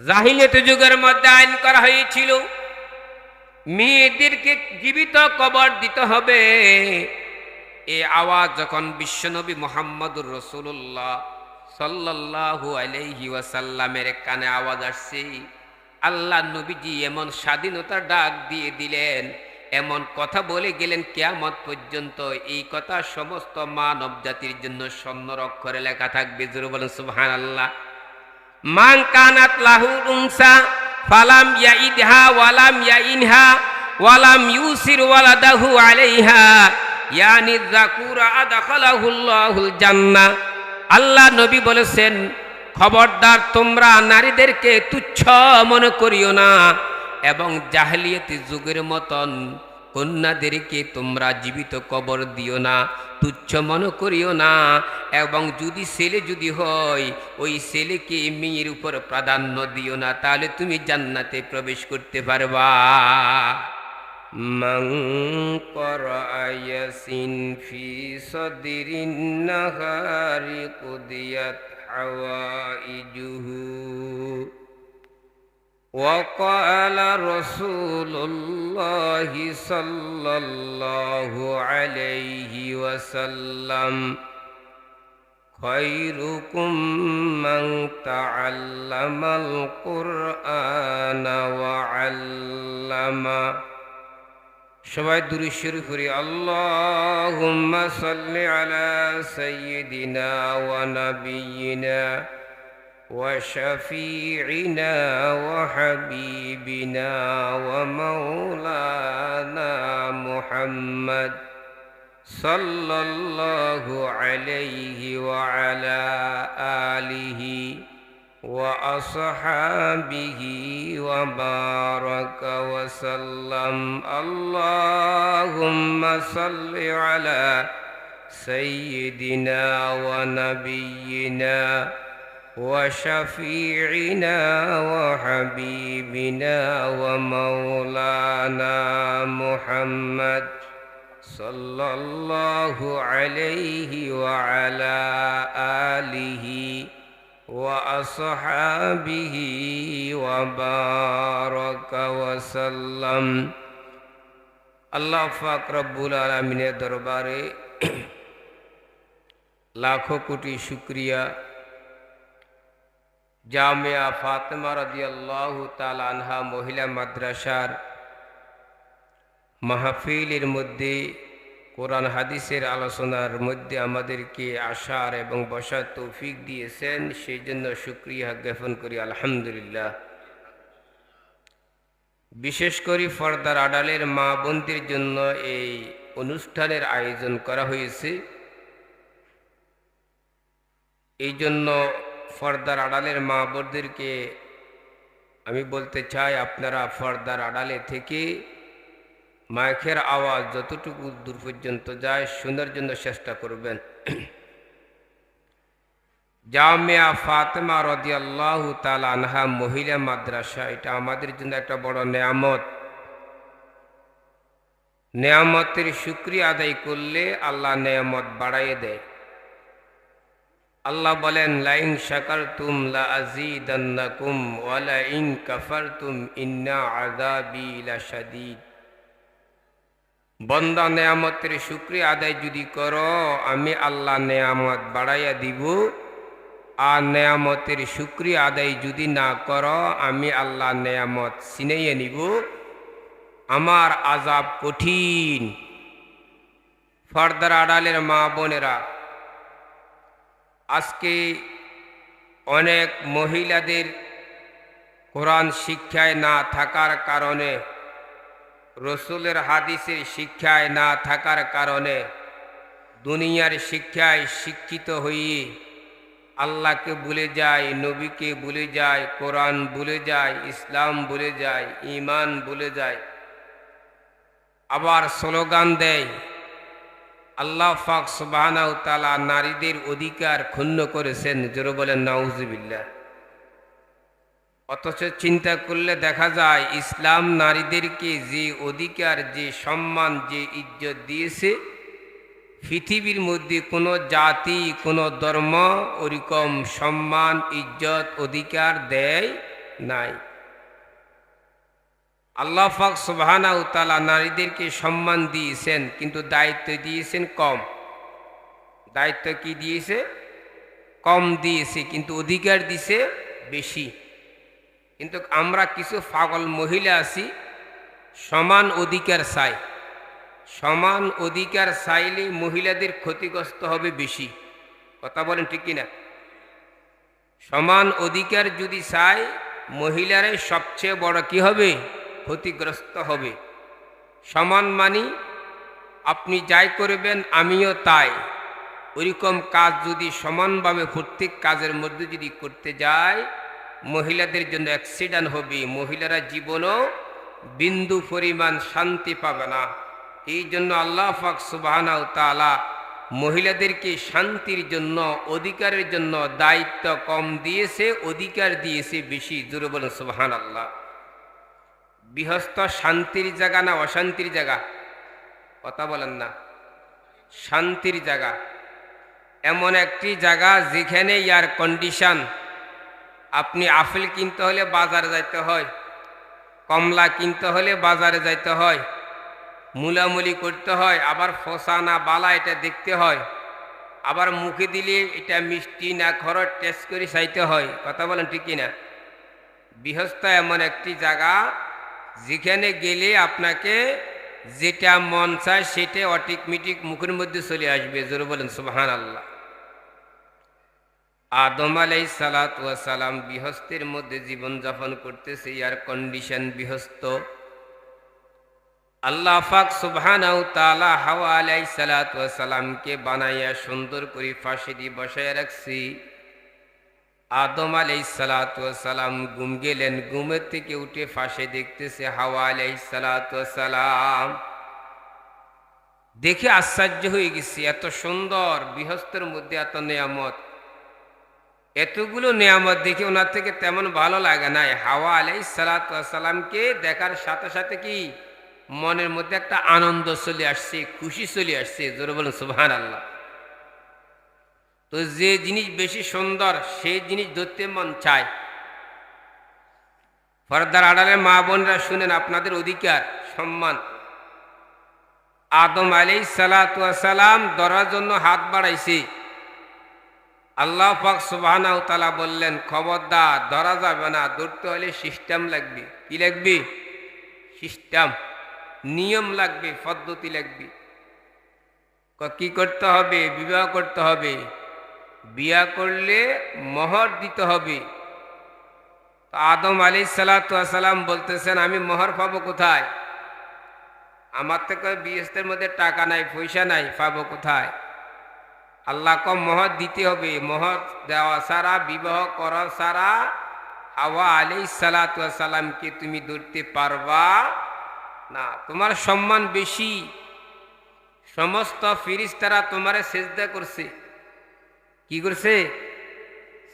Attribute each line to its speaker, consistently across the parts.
Speaker 1: জাহিলিয়াত যুগের মধ্যে আইন করা হয়েছিল মেয়েদেরকে জীবিত কবর দিতে হবে। এই আওয়াজ যখন বিশ্বনবী মুহাম্মদুর রাসূলুল্লাহ সাল্লাল্লাহু আলাইহি ওয়াসাল্লামের কানে আওয়াজ আসছে, আল্লাহ নবীজি এমন স্বাধীনতার ডাক দিয়ে দিলেন, এমন কথা বলে গেলেন কিয়ামত পর্যন্ত এই কথা সমস্ত মানব জাতির জন্য স্বর্ণ অক্ষরে লেখা থাকবে। জোরে বলেন সুবহানাল্লাহ। মান কানাত লাহু উনসা ফালাম ইয়াইদহা ওয়ালাম ইয়াইনহা ওয়ালাম ইউসির ওয়ালাদাহু আলাইহা ইয়ানি যাকুরা আদখালাহুল্লাহুল জান্নাহ। আল্লাহ নবী বলেছেন, খবরদার তোমরা নারীদেরকে তুচ্ছ মনে করিও না এবং জাহেলিয়াতি যুগের মতন কন্যাদেরকে তোমরা জীবিত কবর দিও না, তুচ্ছ মনে করিও না। এবং যদি ছেলে যদি হয় ওই ছেলেকে মেয়ের উপর প্রাধান্য দিও না, তাহলে তুমি জান্নাতে প্রবেশ করতে পারবা। মান ক্বারা ইয়াসিন ফি সাদরিন নাহারি কুদিয়াত হাওয়াইজুহু وقال رسول الله صلى الله عليه وسلم خيركم من تعلم القرآن وعلمه। সবাই দুরূদ শরীফ পড়ি। আল্লাহুম্মা সাল্লি আলা সাইয়্যিদিনা ওয়া নাবিয়িনা وشفيعنا وحبيبنا ومولانا محمد صلى الله عليه وعلى آله وأصحابه وبارك وسلم। اللهم صل على سيدنا ونبينا وشفيعنا وحبيبنا ومولانا محمد صلى الله عليه وعلى آله وأصحابه وبارك وسلم। আল্লাহ পাক রব্বুল আলামিনের দরবারে লাখো কোটি শুকরিয়া। জামিয়া ফাতেমা রাদিয়াল্লাহু তাআলা আনহা মহিলা মাদ্রাসার মাহফিলের মধ্যে কোরআন হাদিসের আলোচনার মধ্যে আমাদেরকে আসার এবং বসার তৌফিক দিয়েছেন, সেই জন্য শুকরিয়া জ্ঞাপন করি আলহামদুলিল্লাহ। বিশেষ করে পর্দার আড়ালের মা বোনদের জন্য এই অনুষ্ঠানের আয়োজন করা হয়েছে। এই জন্য পর্দার আড়ালের মা বোনদেরকে আমি বলতে চাই, আপনারা পর্দার আড়ালে থেকে মাইকের আওয়াজ যতটুকু দূর পর্যন্ত যায় শোনার জন্য চেষ্টা করবেন। জামিয়া ফাতেমা রাদিয়াল্লাহু তাআলা আনহা মহিলা মাদ্রাসা, এটা আমাদের জন্য একটা বড় নেয়ামত। নেয়ামতের শুকরিয়া আদায় করলে আল্লাহ নেয়ামত বাড়াইয়ে দেয়। আল্লাহ বলেন, লাইন শাকারতুম লা আযীদান্নাকুম ওয়া লাইন কাফারতুম ইন্না আযাবি লাশাদীদ। বান্দা নেয়ামতের শুকরিয়া আদায় যদি করো, আমি আল্লাহ নেয়ামত বাড়াইয়া দিব। আর নেয়ামতের শুকরিয়া আদায় যদি না করো, আমি আল্লাহ নেয়ামত ছিনাইয়ে নিব, আমার আযাব কঠিন। পর্দার আড়ালের মা বোনেরা, আজকে অনেক মহিলাদের কোরআন শিক্ষায় না থাকার কারণে, রসুলের হাদিসের শিক্ষায় না থাকার কারণে, দুনিয়ার শিক্ষায় শিক্ষিত হয়ে আল্লাহকে ভুলে যায়, নবীকে ভুলে যায়, কোরআন ভুলে যায়, ইসলাম ভুলে যায়, ঈমান ভুলে যায়। আবার স্লোগান দেয়, আল্লাহ পাক সুবহানাহু ওয়া তাআলা নারীদের অধিকার ক্ষুণ্ণ করেছেন। জোরে বলেন নাউজুবিল্লাহ। অথচ চিন্তা করলে দেখা যায়, ইসলাম নারীদেরকে যে অধিকার, যে সম্মান, যে ইজ্জত দিয়েছে, পৃথিবীর মধ্যে কোনো জাতি, কোনো ধর্ম ওরকম সম্মান, ইজ্জত, অধিকার দেয় নাই। আল্লাহ পাক সুবহানাহু ওয়া তাআলা নারীদেরকে সম্মান দিয়েছেন, কিন্তু দায়িত্ব দিয়েছেন কম। দায়িত্ব কি দিয়েছে? কম দিয়েছে, কিন্তু অধিকার দিয়েছে বেশি। কিন্তু আমরা কিছু পাগল মহিলা আছি, সমান অধিকার চাই। সমান অধিকার চাইলে মহিলাদের ক্ষতিগ্রস্ত হবে বেশি। কথা বলেন ঠিক কিনা? সমান অধিকার যদি চাই, মহিলারাই সবচেয়ে বড় কি হবে? ক্ষতিগ্রস্ত হবে। সমান মানি আপনি যাই করবেন আমিও তাই, ওইরকম কাজ যদি সমানভাবে প্রত্যেক কাজের মধ্যে যদি করতে যায়, মহিলাদের জন্য অ্যাক্সিডেন্ট হবে। মহিলারা জীবনও বিন্দু পরিমাণ শান্তি পাবে না। এই জন্য আল্লাহ পাক সুবহানাহু ওয়া তাআলা মহিলাদেরকে শান্তির জন্য, অধিকারের জন্য দায়িত্ব কম দিয়েছে, অধিকার দিয়েছে বেশি। জোরে বলেন সুবহানাল্লাহ। গৃহস্থ শান্তির জায়গা না অশান্তির জায়গা? কথা বলেন না। শান্তির জায়গা। এমন একটি জায়গা যেখানে এয়ার কন্ডিশন। আপনি আপেল কিনতে হলে বাজারে যাইতে হয়, কমলা কিনতে হলে বাজারে যাইতে হয়, মুলামুলি করতে হয়, আবার ফসা না বালা এটা দেখতে হয়, আবার মুখে দিলে এটা মিষ্টি না খরচ টেস্ট করে চাইতে হয়। কথা বলেন ঠিক কিনা? গৃহস্থ এমন একটি জায়গা যেখানে গেলে আপনাকে যেটা মন চায় সেটা অটোমেটিক মুখের মধ্যে চলে আসবে। জোরে বলেন সুবহানাল্লাহ। আদম আলাইহিস সালাতু ওয়াস সালাম গৃহস্থের মধ্যে জীবনযাপন করতেছে, এয়ার কন্ডিশন গৃহস্থ। আল্লাহ পাক সুবহানাহু ওয়া তাআলা হাওয়া আলাইহিস সালাতু ওয়াস সালামকে বানাইয়া সুন্দর করে ফাঁসি দিয়ে বসায় রাখছি। আদম আলাইহিস সালাতু ওয়াস সালাম ঘুম গেলেন, ঘুমের থেকে উঠে ফাঁসে দেখতেছে হাওয়া আলাইহিস সালাতু ওয়াস সালাম। দেখে আশ্চর্য হয়ে গেছে, এত সুন্দর গৃহস্থের মধ্যে এত নিয়ামত, এতগুলো নিয়ামত দেখে ওনার থেকে তেমন ভালো লাগে নাই। হাওয়া আলাইহিস সালাতু ওয়াস সালামকে দেখার সাথে সাথে কি মনের মধ্যে একটা আনন্দ চলে আসছে, খুশি চলে আসছে। জোরে বলেন সুবহানাল্লাহ। তো যে জিনিস বেশি সুন্দর সেই জিনিস ধরতে মন চায়। পর্দার আড়ালে মা বোনরা শুনেন, আপনাদের অধিকার সম্মান। আদম আলাইহিস সালাতু ওয়াস সালাম ধরার জন্য হাত বাড়াইছে। আল্লাহ পাক সুবহানাহু ওয়া তাআলা বললেন, খবরদার ধরা যাবে না, ধরতে হলে সিস্টেম লাগবে। কি লাগবে? সিস্টেম, নিয়ম লাগবে, পদ্ধতি লাগবে। কি করতে হবে? বিবাহ করতে হবে। বিয়া করলে মোহর দিতে হবে। তো আদম আলাইহিস সালাতু ওয়াস সালাম বলতেছেন, আমি মোহর পাবো কোথায়? আমার থেকে বিয়ের মধ্যে টাকা নাই, পয়সা নাই, পাবো কোথায়? আল্লাহ কম মোহর দিতে হবে। মোহর দেওয়া ছাড়া, বিবাহ করা ছাড়া হাওয়া আলাইহিস সালাতু ওয়াস সালামকে তুমি ধরতে পারবা না। তোমার সম্মান বেশি। সমস্ত ফেরেশতারা তোমারে সিজদা করছে। কি করছে?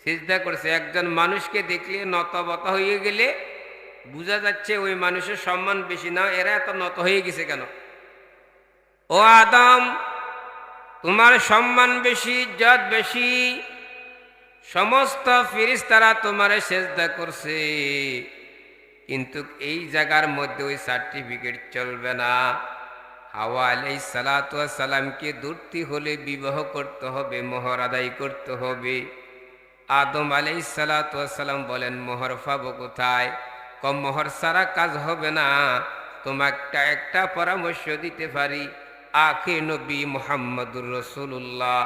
Speaker 1: সিজদা করছে। একজন মানুষকে দেখলে নতবত হয়ে গেলে বোঝা যাচ্ছে ওই মানুষের সম্মান বেশি। না, এরা এত নত হয়ে গেছে কেন? ও আদম, তোমার সম্মান বেশি, ইজ্জত বেশি। সমস্ত ফেরেশতারা তোমারে সিজদা করছে, কিন্তু এই জায়গার মধ্যে ওই সার্টিফিকেট চলবে না। হাওয়া আলাইহিস সালাতু ওয়াস সালামকে ধরতে হলে বিবাহ করতে হবে, মোহর আদায় করতে হবে। আদম আলাইহিস সালাতু ওয়াস সালাম বলেন, মোহর পাবো কোথায়? কম মোহর ছাড়া কাজ হবে না। তোমাকে একটা পরামর্শ দিতে পারি। আখির নবী মুহাম্মদুর রাসূলুল্লাহ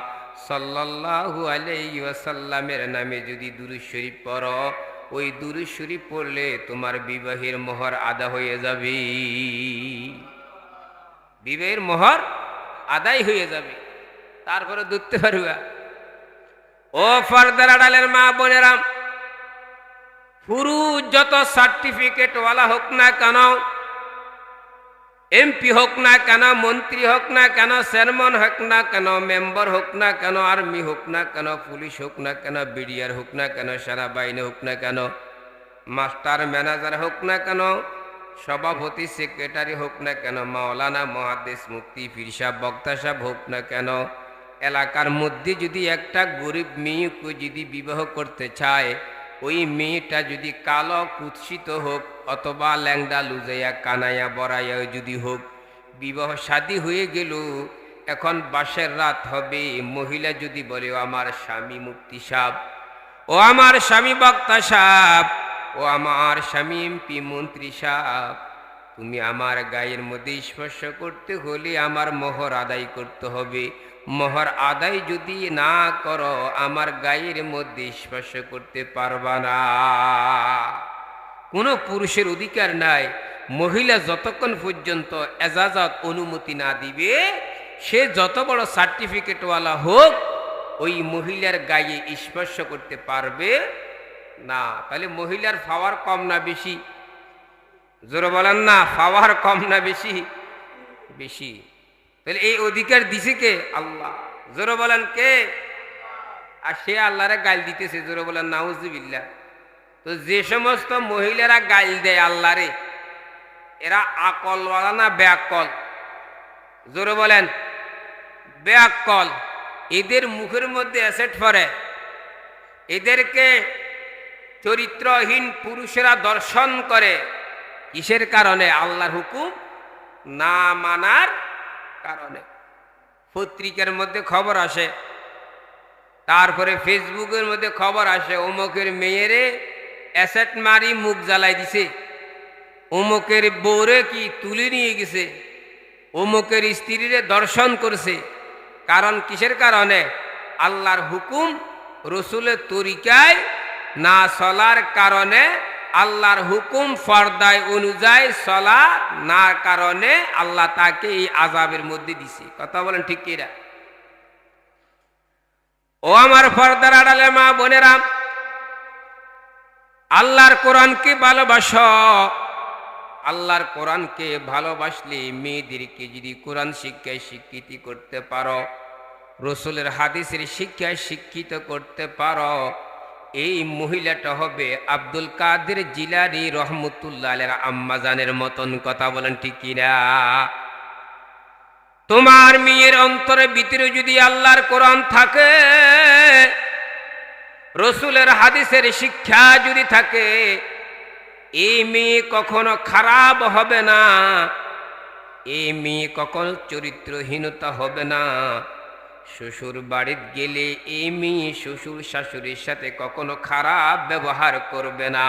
Speaker 1: সাল্লাল্লাহু আলাইহি ওয়াসাল্লামের নামে যদি দুরূদ শরীফ পড়ো, ওই দুরূদ শরীফ পড়লে তোমার বিবাহের মোহর আদা হয়ে যাবে। বিবাহের মোহর আদায় হয়ে যাবে, তারপরে ধরতে পারবা। ও পর্দার আড়ালের মা বোনেরা, পুরুষ যত সার্টিফিকেট ওয়ালা হোক না কেন, এমপি হোক না কেন, মন্ত্রী হোক না কেন, চেয়ারম্যান হোক না কেন, মেম্বার হোক না কেন, আর্মি হোক না কেন, পুলিশ হোক না কেন, বিডিআর হোক না কেন, সেনাবাহিনী হোক না কেন, মাস্টার ম্যানেজার হোক না কেন, সভাপতি সেক্রেটারি হোক না কেন, মাওলানা মুহাদ্দিস মুফতি পীর সাহেব বক্তা সাহেব হোক না কেন, এলাকার মধ্যে যদি একটা গরিব মেয়েকে যদি বিবাহ করতে চায়, ওই মেয়েটা যদি কালো কুৎসিত হোক অথবা ল্যাংডা লুজাইয়া কানাইয়া বড়াইয়া যদি হোক, বিবাহ শাদী হয়ে গেল, এখন বাসের রাত হবে, মহিলা যদি বলে ও আমার স্বামী মুফতি সাহেব, ও আমার স্বামী বক্তা সাহেব, ও আমার স্বামী এমপি মন্ত্রী সাহেব, তুমি আমার গায়ের মধ্যে স্পর্শ করতে হলে আমার মোহর আদায় করতে হবে। মোহর আদায় যদি না করো আমার গায়ের মধ্যে স্পর্শ করতে পারবা না। কোনো পুরুষের অধিকার নাই, মহিলা যতক্ষণ পর্যন্ত এজাজত অনুমতি না দিবে, সে যত বড় সার্টিফিকেটওয়ালা হোক, ওই মহিলার গায়ে স্পর্শ করতে পারবে না। তাহলে মহিলার পাওয়ার কম না বেশি? জোরে বলেন না, পাওয়ার কম না বেশি? বেশি। তাহলে এই অধিকার দিছে কে? আল্লাহ। জোরে বলেন কে? আর সে আল্লাহরে গাল দিতেছে। জোরে বলেন নাউজুবিল্লাহ। তো যে সমস্ত মহিলারা গাল দেয় আল্লাহরে, এরা আকলওয়ালা না বেআক্কল? জোরে বলেন বেআক্কল। এদের মুখের মধ্যে অ্যাসেট পড়ে, এদেরকে চরিত্রহীন পুরুষেরা দর্শন করে। কিসের কারণে? আল্লাহর হুকুম না মানার কারণে। পত্রিকার মধ্যে খবর আসে, তারপরে ফেসবুকের মধ্যে খবর আসে, অমুকের মেয়েরে অ্যাসেট মারি মুখ জ্বালাই দিছে, অমুকের বউরে কি তুলে নিয়ে গেছে, অমুকের স্ত্রীরে দর্শন করছে। কারণ কিসের কারণে? আল্লাহর হুকুম রসুলের তরিকায় না চলার কারণে, আল্লাহর হুকুম ফরদায় অনুযায়ী চলা না কারণে আল্লাহ তাকে এই আযাবের মধ্যে দিছে। কথা বলেন ঠিক কিনা? ও আমার পর্দার আড়ালে মা বোনেরা, আল্লাহর কোরআনকে ভালোবাসো। আল্লাহর কোরআনকে ভালোবাসলে মেয়েদেরকে যদি কোরআন শিক্ষায় শিক্ষিত করতে পারো, রসুলের হাদিসের শিক্ষায় শিক্ষিত করতে পারো, এই মহিলাটা হবে আব্দুল কাদের জিলানী রহমতুল্লাহ আলাইহির আম্মাজানের মতন। কথা বলেন ঠিক কিনা? তোমার মেয়ের অন্তরের ভিতরে যদি আল্লাহর কোরআন থাকে, রসুলের হাদিসের শিক্ষা যদি থাকে, এই মেয়ে কখনো খারাপ হবে না, এই মেয়ে কখনো চরিত্রহীনতা হবে না। শ্বশুর বাড়িতে গেলে এই মেয়ে শ্বশুর শাশুড়ির সাথে কখনো খারাপ ব্যবহার করবে না।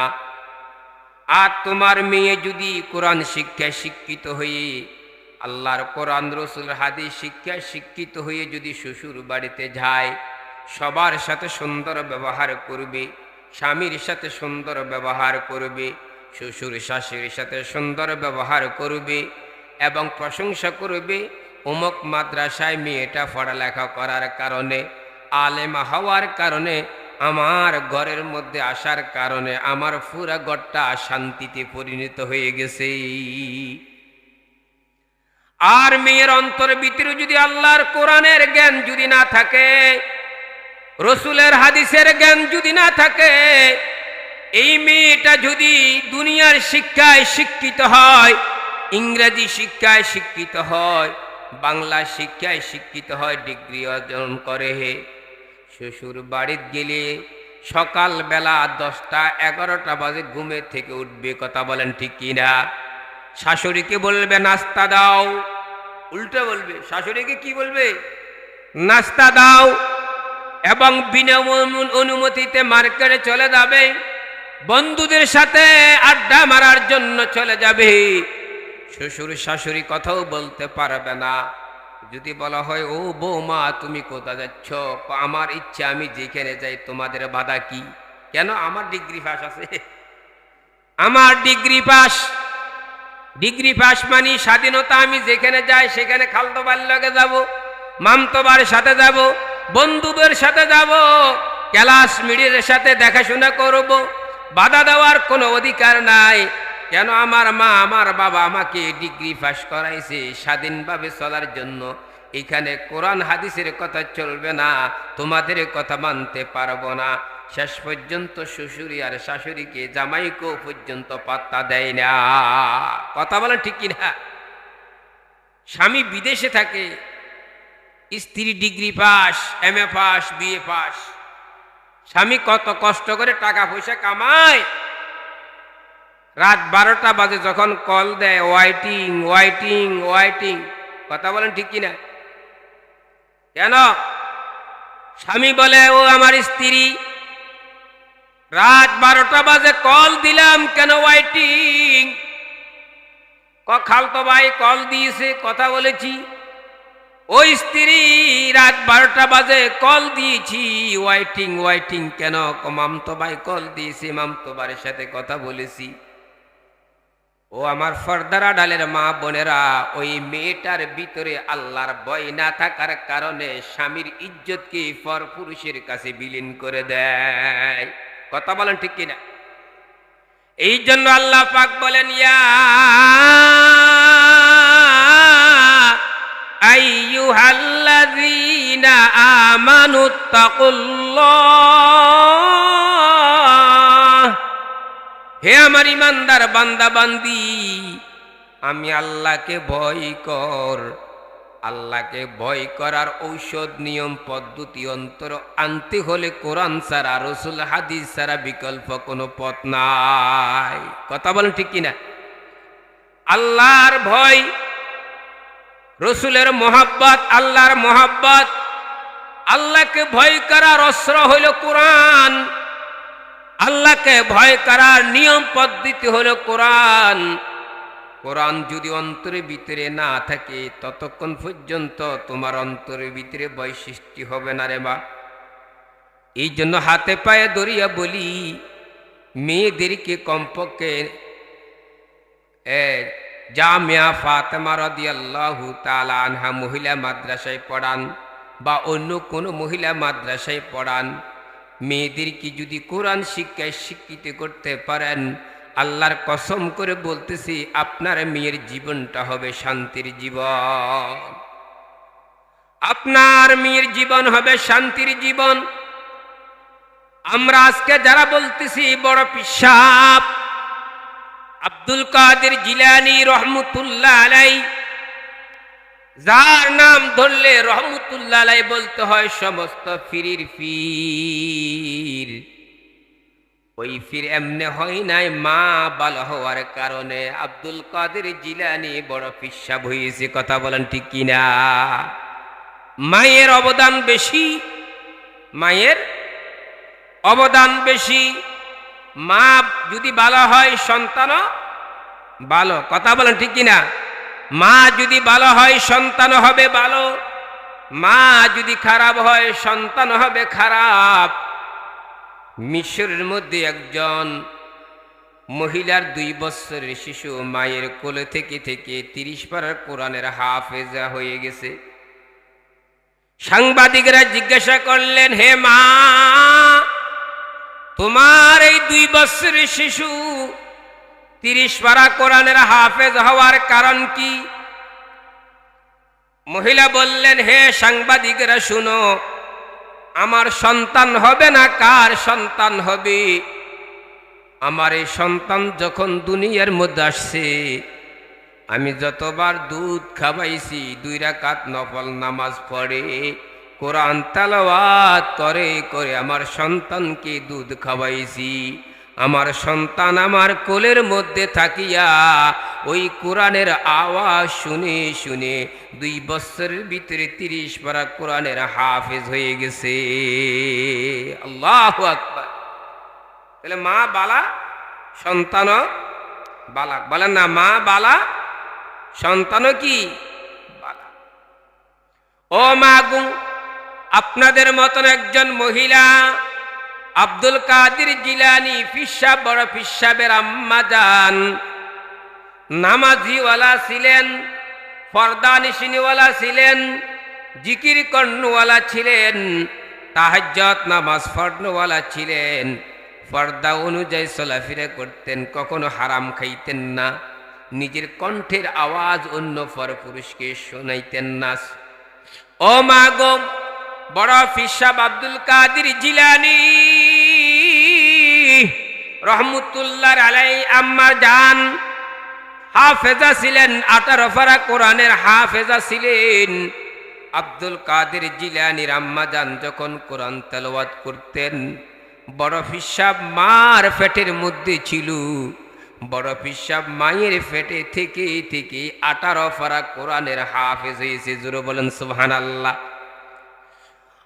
Speaker 1: আর তোমার মেয়ে যদি কোরআন শিক্ষায় শিক্ষিত হয়ে, আল্লাহর কোরআন রসুল হাদিস শিক্ষায় শিক্ষিত হয়ে যদি শ্বশুর বাড়িতে যায়, সবার সাথে সুন্দর ব্যবহার করবে, স্বামীর সাথে সুন্দর ব্যবহার করবে, শ্বশুর শাশুড়ির সাথে সুন্দর ব্যবহার করবে এবং প্রশংসা করবে, অমুক মাদ্রাসায় মেয়েটা পড়ালেখা করার কারণে, আলেমা হওয়ার কারণে, আমার ঘরের মধ্যে আসার কারণে আমার পুরা ঘরটা শান্তিতে পরিণত হয়ে গেছে। আর মেয়ের অন্তরের ভিতরে যদি আল্লাহর কোরআনের জ্ঞান যদি না থাকে, রসুলের হাদিসের জ্ঞান যদি না থাকে, এই মেয়েটা যদি দুনিয়ার শিক্ষায় শিক্ষিত হয়, ইংরেজি শিক্ষায় শিক্ষিত হয়, বাংলা শিক্ষায় শিক্ষিত হয়, ডিগ্রি অর্জন করে, শ্বশুর বাড়িতে গেলে সকালবেলা 10টা-11টা বাজে ঘুমের থেকে উঠবে। কথা বলেন ঠিক কিনা? শাশুড়িকে বলবে নাস্তা দাও, উল্টো বলবে। শাশুড়িকে কি বলবে? নাস্তা দাও। এবং বিনা অনুমতিতে মার্কেটে চলে যাবে, বন্ধুদের সাথে আড্ডা মারার জন্য চলে যাবে। শ্বশুর শাশুড়ি কথাও বলতে পারবে না। যদি বলা হয় ও বৌমা তুমি কোথা যাচ্ছ, আমার ইচ্ছা আমি যেখানে যাই, তোমাদের বাধা কি? কেন? আমার ডিগ্রি পাস আছে, আমার ডিগ্রি পাস। ডিগ্রি পাস মানে স্বাধীনতা। আমি যেখানে যাই সেখানে খালতো বাড়ির লগে যাব, মামতোবার সাথে যাব, বন্ধুদের সাথে যাব, ক্লাসমেটের সাথে দেখাশোনা করব। বাধা দেওয়ার কোনো অধিকার নাই। কেন? আমার মা আমার বাবা আমাকে ডিগ্রি পাস করাইছে স্বাধীনভাবে চলার জন্য। এখানে কোরআন হাদিসের কথা চলবে না, তোমাদের কথা মানতে পারবো না। শেষ পর্যন্ত শ্বশুরি আর শাশুড়িকে জামাইকেও পর্যন্ত পাত্তা দেয় না। কথা বলেন ঠিক কিনা? স্বামী বিদেশে থাকে, স্ত্রী degree pass, MA pass, BA pass, স্বামী কত কষ্ট করে টাকা পয়সা কামায়, রাত 12টা বাজে যখন কল দেয়, ওয়াইটিং ওয়াইটিং ওয়াইটিং। কথা বলেন ঠিক কিনা? কেন? স্বামী বলে ও আমার স্ত্রী, রাত 12টা বাজে কল দিলাম কেন ওয়াইটিং? খালতো ভাই কল দিয়েছে, কথা বলেছি। ওই স্ত্রী রাত 12টা বাজে কল দিয়েছি, ওয়াইটিং ওয়াইটিং কেন? মামতো ভাই কল দিয়েছে, মামতো ভাইয়ের সাথে কথা বলেছি। ও আমার ফর্দার আড়ালের মা বোনেরা, ওই মেয়েটার ভিতরে আল্লাহর ভয় না থাকার কারণে স্বামীর ইজ্জতকে পরপুরুষের কাছে বিলীন করে দেয়। কথা বলেন ঠিক কিনা? এই জন্য আল্লাহ পাক বলেন, ইয়া আইয়ুহাল্লাযীনা আমানুত্তাকুল্লাহ, হে আমার ইমানদার বান্দা বান্দি, আমি আল্লাহকে ভয় কর। আল্লাহকে ভয় করার ঔষধ নিয়ম পদ্ধতি অন্তর আনতে হলে কোরআন ছাড়া, রাসূল হাদিস ছাড়া বিকল্প কোনো পথ নাই। কথা বলেন ঠিক কিনা? আল্লাহর ভয়, রসুলের মহাব্বত, আল্লাহর মহাব্বত, আল্লাহকে ভয় করার অস্ত্র হইল কোরআন। আল্লাহকে ভয় করার নিয়ম পদ্ধতি হলো কোরআন। কোরআন যদি অন্তরের ভিতরে না থাকে, ততক্ষণ পর্যন্ত তোমার অন্তরের ভিতরে ভয় সৃষ্টি হবে না রে মা। এই জন্য হাতে পায়ে ধরিয়া বলি, মেয়েদেরকে কমপক্ষে জামিয়া ফাতেমা রাদিয়াল্লাহু তাআলা আনহা মহিলা মাদ্রাসায় পড়ান বা অন্য কোনো মহিলা মাদ্রাসায় পড়ান, মেয়েদেরকে যদি কোরআন শিক্ষায় শিক্ষিত করতে পারেন, আল্লাহর কসম করে বলতেছি, আপনার মেয়ের জীবনটা হবে শান্তির জীবন। আপনার মেয়ের জীবন হবে শান্তির জীবন। আমরা আজকে যারা বলতেছি বড় পিশাব আব্দুল কাদের জিলানী রহমতুল্লাহ আলাই, যার নাম ধরলে রহমতুল্লাহ আলাই বলতে হয় সমস্ত ফিরির ফির, ওই ফির এমনে হয় নাই, মা ভালো হওয়ার কারণে আব্দুল কাদের জিলানী বড় পিশাব হয়েছে। কথা বলেন ঠিক কিনা? মায়ের অবদান বেশি, মায়ের অবদান বেশি। মা যদি ভালো হয় সন্তানও ভালো। কথা বলেন ঠিক কিনা? মা যদি ভালো হয় সন্তান হবে ভালো, মা যদি খারাপ হয় সন্তান হবে খারাপ। মিশরের মধ্যে একজন মহিলার 2 বছরের শিশু মায়ের কোলে থেকে 30 পারার কোরআনের হাফেজা হয়ে গেছে। সাংবাদিকরা জিজ্ঞাসা করলেন, হে মা, তোমার এই 2 বছরের শিশু 30 পারা কোরআনের হাফেজ হওয়ার কারণ কি? মহিলা বললেন, হে সাংবাদিকরা শুনো, আমার সন্তান হবে না, কার সন্তান হবে? আমার এই সন্তান যখন দুনিয়ার মধ্যে আসছে, আমি যতবার দুধ খাওয়াইছি, 2 রাকাত নফল নামাজ পড়ে কোরআন তেলাওয়াত করে করে আমার সন্তানকে দুধ খাওয়াইছি। আমার সন্তান আমার কোলের মধ্যে থাকিয়া ওই কোরআনের আওয়াজ শুনে শুনে 2 বছরের ভিতরে 30 পারা কোরআনের হাফেজ হয়ে গেছে। আল্লাহু আকবার। তাহলে মা বালা, সন্তানও বালা। বলেন না, মা বালা, সন্তানও কি বালা। ও মা গো, আপনাদের মতন একজন মহিলা আব্দুল কাদের জিলানী পিশাব, বড় পিশাবের আম্মা যান, নামাজিওয়ালা ছিলেন, পর্দা নিশিনীওয়ালা ছিলেন, জিকির কর্ণওয়ালা ছিলেন, তাহাজ্জুদ নামাজ পড়নওয়ালা ছিলেন, পর্দা অনুযায়ী চলাফেরা করতেন, কখনো হারাম খাইতেন না, নিজের কণ্ঠের আওয়াজ অন্য পরপুরুষকে শোনাইতেন না। ও মা গো, বড় পিশাব আব্দুল কাদের জিলানী রহমতুল্লাহ আলাই আম্মা জান হাফেজা ছিলেন, 18 পারা কোরআনের হাফেজা ছিলেন। আব্দুল কাদের জিলানীর আম্মা জান যখন কোরআন তেলাওয়াত করতেন, বড় পিসাব মার পেটের মধ্যে ছিল। বড় পিসাব মায়ের পেটে থেকে থেকে 18 পারা কোরআনের হাফেজ হয়েছে। জোরে বলেন সুবহানাল্লাহ।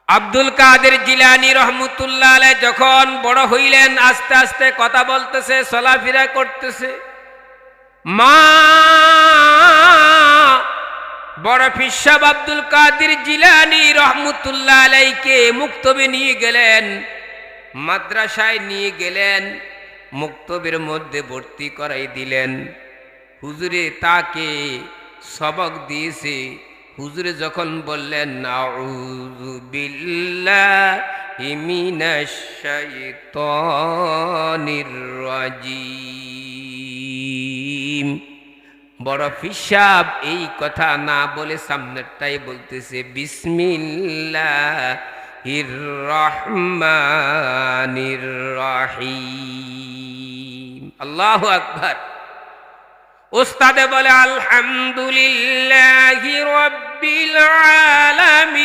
Speaker 1: আব্দুল কাদের জিলানী রহমতুল্লাহ আলাইহি যখন বড় হইলেন, আস্তে আস্তে কথা বলতেছে, চলাফেরা করতেছে। মা বড় পিসাব আব্দুল কাদের জিলানী রহমতুল্লাহ আলাইহিকে মুক্তবে নিয়ে গেলেন, মাদ্রাসায় নিয়ে গেলেন, মুক্তবের মধ্যে ভর্তি করাই দিলেন। হুজুরে তাকে সবক দিয়েছে। হুজুরে যখন বললেন আউযু বিল্লাহি মিনাশ শাইতানির রাজিম, বড় পিসাব এই কথা না বলে সামনেরটাই বলতেছে বিসমিল্লাহির রহমানির রহিম। আল্লাহু আকবার। উস্তাদে বলে আলহামদুলিল্লাহি রাব্বিল আলামিন।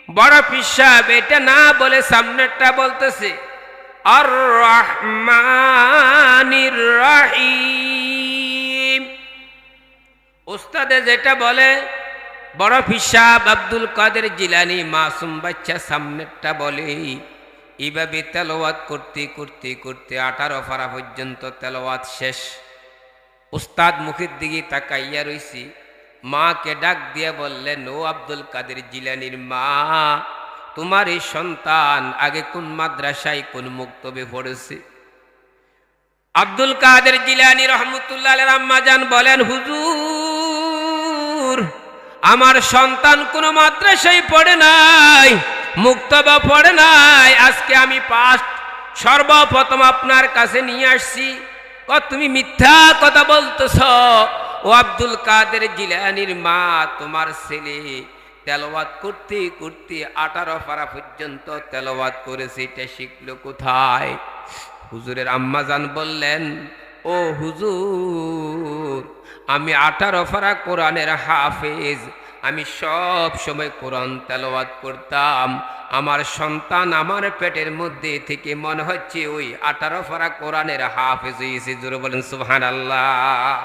Speaker 1: বড় পিসাব এটা না বলে সামনেরটা বলতেছে আর রহমানির রহিম। উস্তাদে যেটা বলে বড় পিসাব আব্দুল কাদের জিলানী মাসুম বাচ্চা সামনেরটা বলে। এইভাবে তেলাওয়াত করতে করতে করতে 18 পারা পর্যন্ত তেলাওয়াত শেষ। উস্তাদ মুখের দিকে তাকাইয়া রইছি। মাকে ডাক দিয়ে বললেন, ও আব্দুল কাদের জিলানীর মা, তোমার এই সন্তান আগে কোন মাদ্রাসায় কোন মুক্তবে পড়েছে? আব্দুল কাদের জিলানী রহমতুল্লাহ আলাইহি আম্মা জান বলেন, হুজুর আমার সন্তান কোন মাদ্রাসায় পড়ে নাই, মুক্তবা পড়ে নাই। আজকে আমি সর্বপ্রথম আপনার কাছে নিয়ে আসছি। তুমি মিথ্যা কথা বলতেছ। ও আব্দুল কাদের জিলানীর মা, তোমার ছেলে তেলাওয়াত করতে করতে 18 পারা পর্যন্ত তেলাওয়াত করেছে, এটা শিখলো কোথায়? হুজুরের আম্মাজান বললেন, ও হুজুর আমি 18 পারা কোরআনের হাফেজ, আমি সব সময় কোরআন তেলাওয়াত করতাম। আমার সন্তান আমার পেটের মধ্যে থেকে মনে হচ্ছে ওই 18 পারা কোরআনের হাফেজ হয়েছে। জোরে বলেন সুবহানাল্লাহ।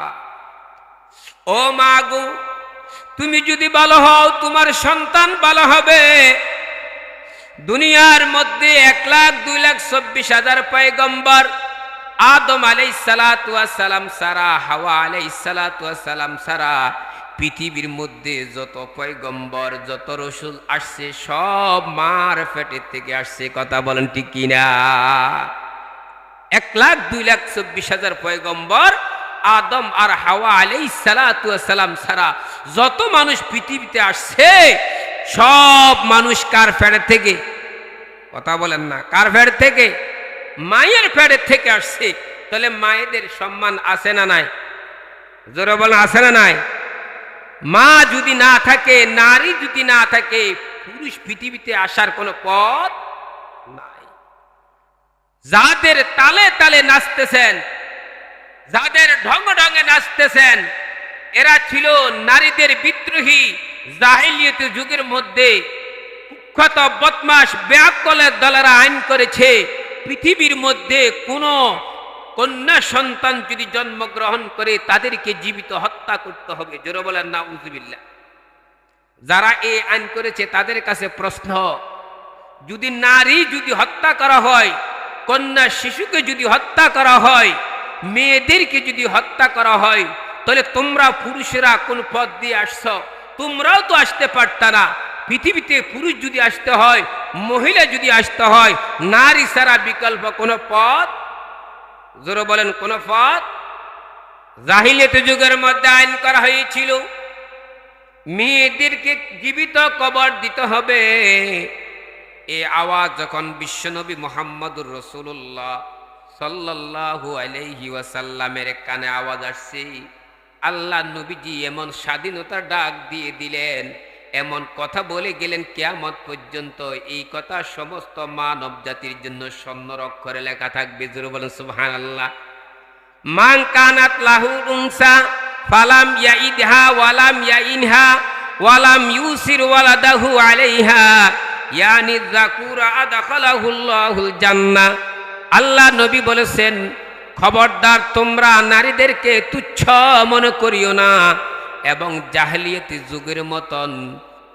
Speaker 1: ও মা গো, তুমি যদি ভালো হও তোমার সন্তান ভালো হবে। দুনিয়ার মধ্যে 1,02,24,000 পয়গম্বর, আদম আলাইহিস সালাতু ওয়াস সালাম সারা, হাওয়া আলাইহিস সালাতু ওয়াস সালাম সারা পৃথিবীর মধ্যে যত পয়গম্বর যত রসুল আসছে সব মার পেটের থেকে আসছে। কথা বলেন ঠিক কিনা? 1,02,24,000 পয়গম্বর আদম আর হাওয়া আলাইহিস সালাতু ওয়াস সালাম ছাড়া যত মানুষ পৃথিবীতে আসছে সব মানুষ কার পেট থেকে? কথা বলেন না, কার পেট থেকে? মায়ের পেট থেকে আসছে। তাহলে মায়েদের সম্মান আছে না নাই? জোরে বলেন আছে না নাই? মা যদি না থাকে, নারী যদি না থাকে, পুরুষ পৃথিবীতে আসার কোনো পথ নাই। যাদের তালে তালে নাচতেছেন, যাদের ঢঙ্গে ঢঙ্গে নাচতেছেন, এরা ছিল নারীদের বিদ্রোহী। জাহিলিয়ত যুগের মধ্যে কুখ্যাত বদমাশ বেআক্কেলের দলেরা আইন করেছে, পৃথিবীর মধ্যে কোনো কন্যা সন্তান যদি জন্মগ্রহণ করে তাদেরকে জীবিত হত্যা করতে হবে। জোরে বলেন নাউযুবিল্লাহ। যারা এই আইন করেছে তাদের কাছে প্রশ্ন, যদি নারী যদি হত্যা করা হয়, কন্যা শিশুকে যদি হত্যা করা হয়, মেয়েদেরকে যদি হত্যা করা হয়, তাহলে তোমরা পুরুষেরা কোন পথ দিয়ে আসছো? তোমরাও তো আসতে পারতা না। পৃথিবীতে পুরুষ যদি আসতে হয়, মহিলা যদি আসতে হয়, নারী ছাড়া বিকল্প কোনো পথ, জোরে বলেন কোন পথ? জাহিলিয়ত যুগের মধ্যে আইন করা হয়েছিল মেয়েদেরকে জীবিত কবর দিতে হবে। এই আওয়াজ যখন বিশ্বনবী মুহাম্মদুর রাসূলুল্লাহ সাল্লাল্লাহু আলাইহি ওয়াসাল্লামের কানে আওয়াজ আসছে, আল্লাহ নবীজি এমন স্বাধীনতার ডাক দিয়ে দিলেন, এমন কথা বলে গেলেন কিয়ামত পর্যন্ত এই কথা সমস্ত মানব জাতির জন্য স্বর্ণের অক্ষরে লেখা থাকবে। জোরে বলেন সুবহানাল্লাহ। মান কানাত লাহু উনসা ফালাম ইয়াইদহা ওয়ালাম ইয়াইনহা ওয়ালাম ইউসির ওয়ালাদাহু আলাইহা ইয়ানি যাকুরা আদখালাহুল্লাহুল জান্নাহ। আল্লাহ নবী বলেছেন, খবরদার তোমরা নারীদেরকে তুচ্ছ মনে করিও না, এবং জাহেলিয়াতি যুগের মতন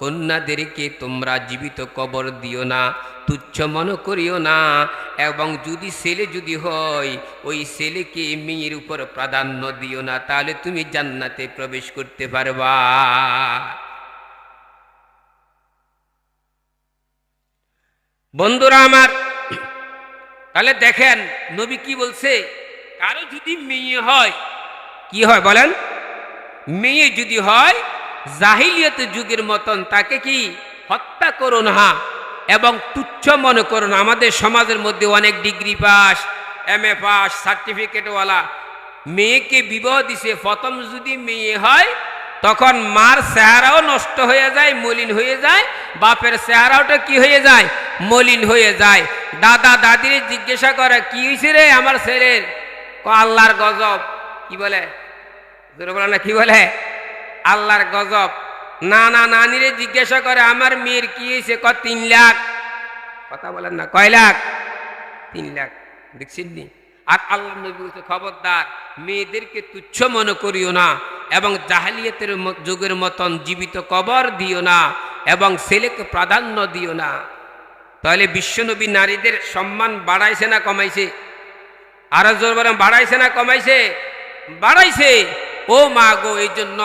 Speaker 1: কন্যাদেরকে তোমরা জীবিত কবর দিও না, তুচ্ছ মনে করিও না। এবং যদি ছেলে যদি হয়, ওই ছেলেকে মেয়ের উপর প্রাধান্য দিও না, তাহলে তুমি জান্নাতে প্রবেশ করতে পারবা। বন্ধুরা আমার, তাহলে দেখেন নবী কি বলছে, কারো যদি মেয়ে হয়, কি হয় বলেন, মেয়ে যদি হয় জাহিলিয়াত যুগের মতন তাকে কি হত্যা করো না এবং তুচ্ছ মনে করো না। আমাদের সমাজের মধ্যে অনেক ডিগ্রি পাস, MA পাস, সার্টিফিকেটওয়ালা মেয়েকে বিবাহ দিছে, প্রথম যদি মেয়ে হয় তখন মার চেহারাও নষ্ট হয়ে যায়, মলিন হয়ে যায়, বাপের চেহারাওটা কি হয়ে যায়, মলিন হয়ে যায়। দাদা দাদির জিজ্ঞাসা করে, কি হয়েছে রে আমার ছেলের? আল্লাহর গজব। কি বলে বলে না, কি বলে আল্লাহর গজব। নানা নানিরে জিজ্ঞাসা করে, আমার মেয়ের কি হয়েছে? 3 লাখ। কথা বলেন না, কয় লাখ? 3 লাখ। দেখছেন নি? আর আল্লাহ নবী বলছে, খবরদার মেয়েদেরকে তুচ্ছ মনে করিও না এবং জাহেলিয়াতের যুগের মতন জীবিত কবর দিও না এবং ছেলেকে প্রাধান্য দিও না। তাহলে বিশ্বনবী নারীদের সম্মান বাড়াইছে না কমাইছে? আরো জোর বলেন, বাড়াইছে না কমাইছে? বাড়াইছে। ও মা গো, এই জন্য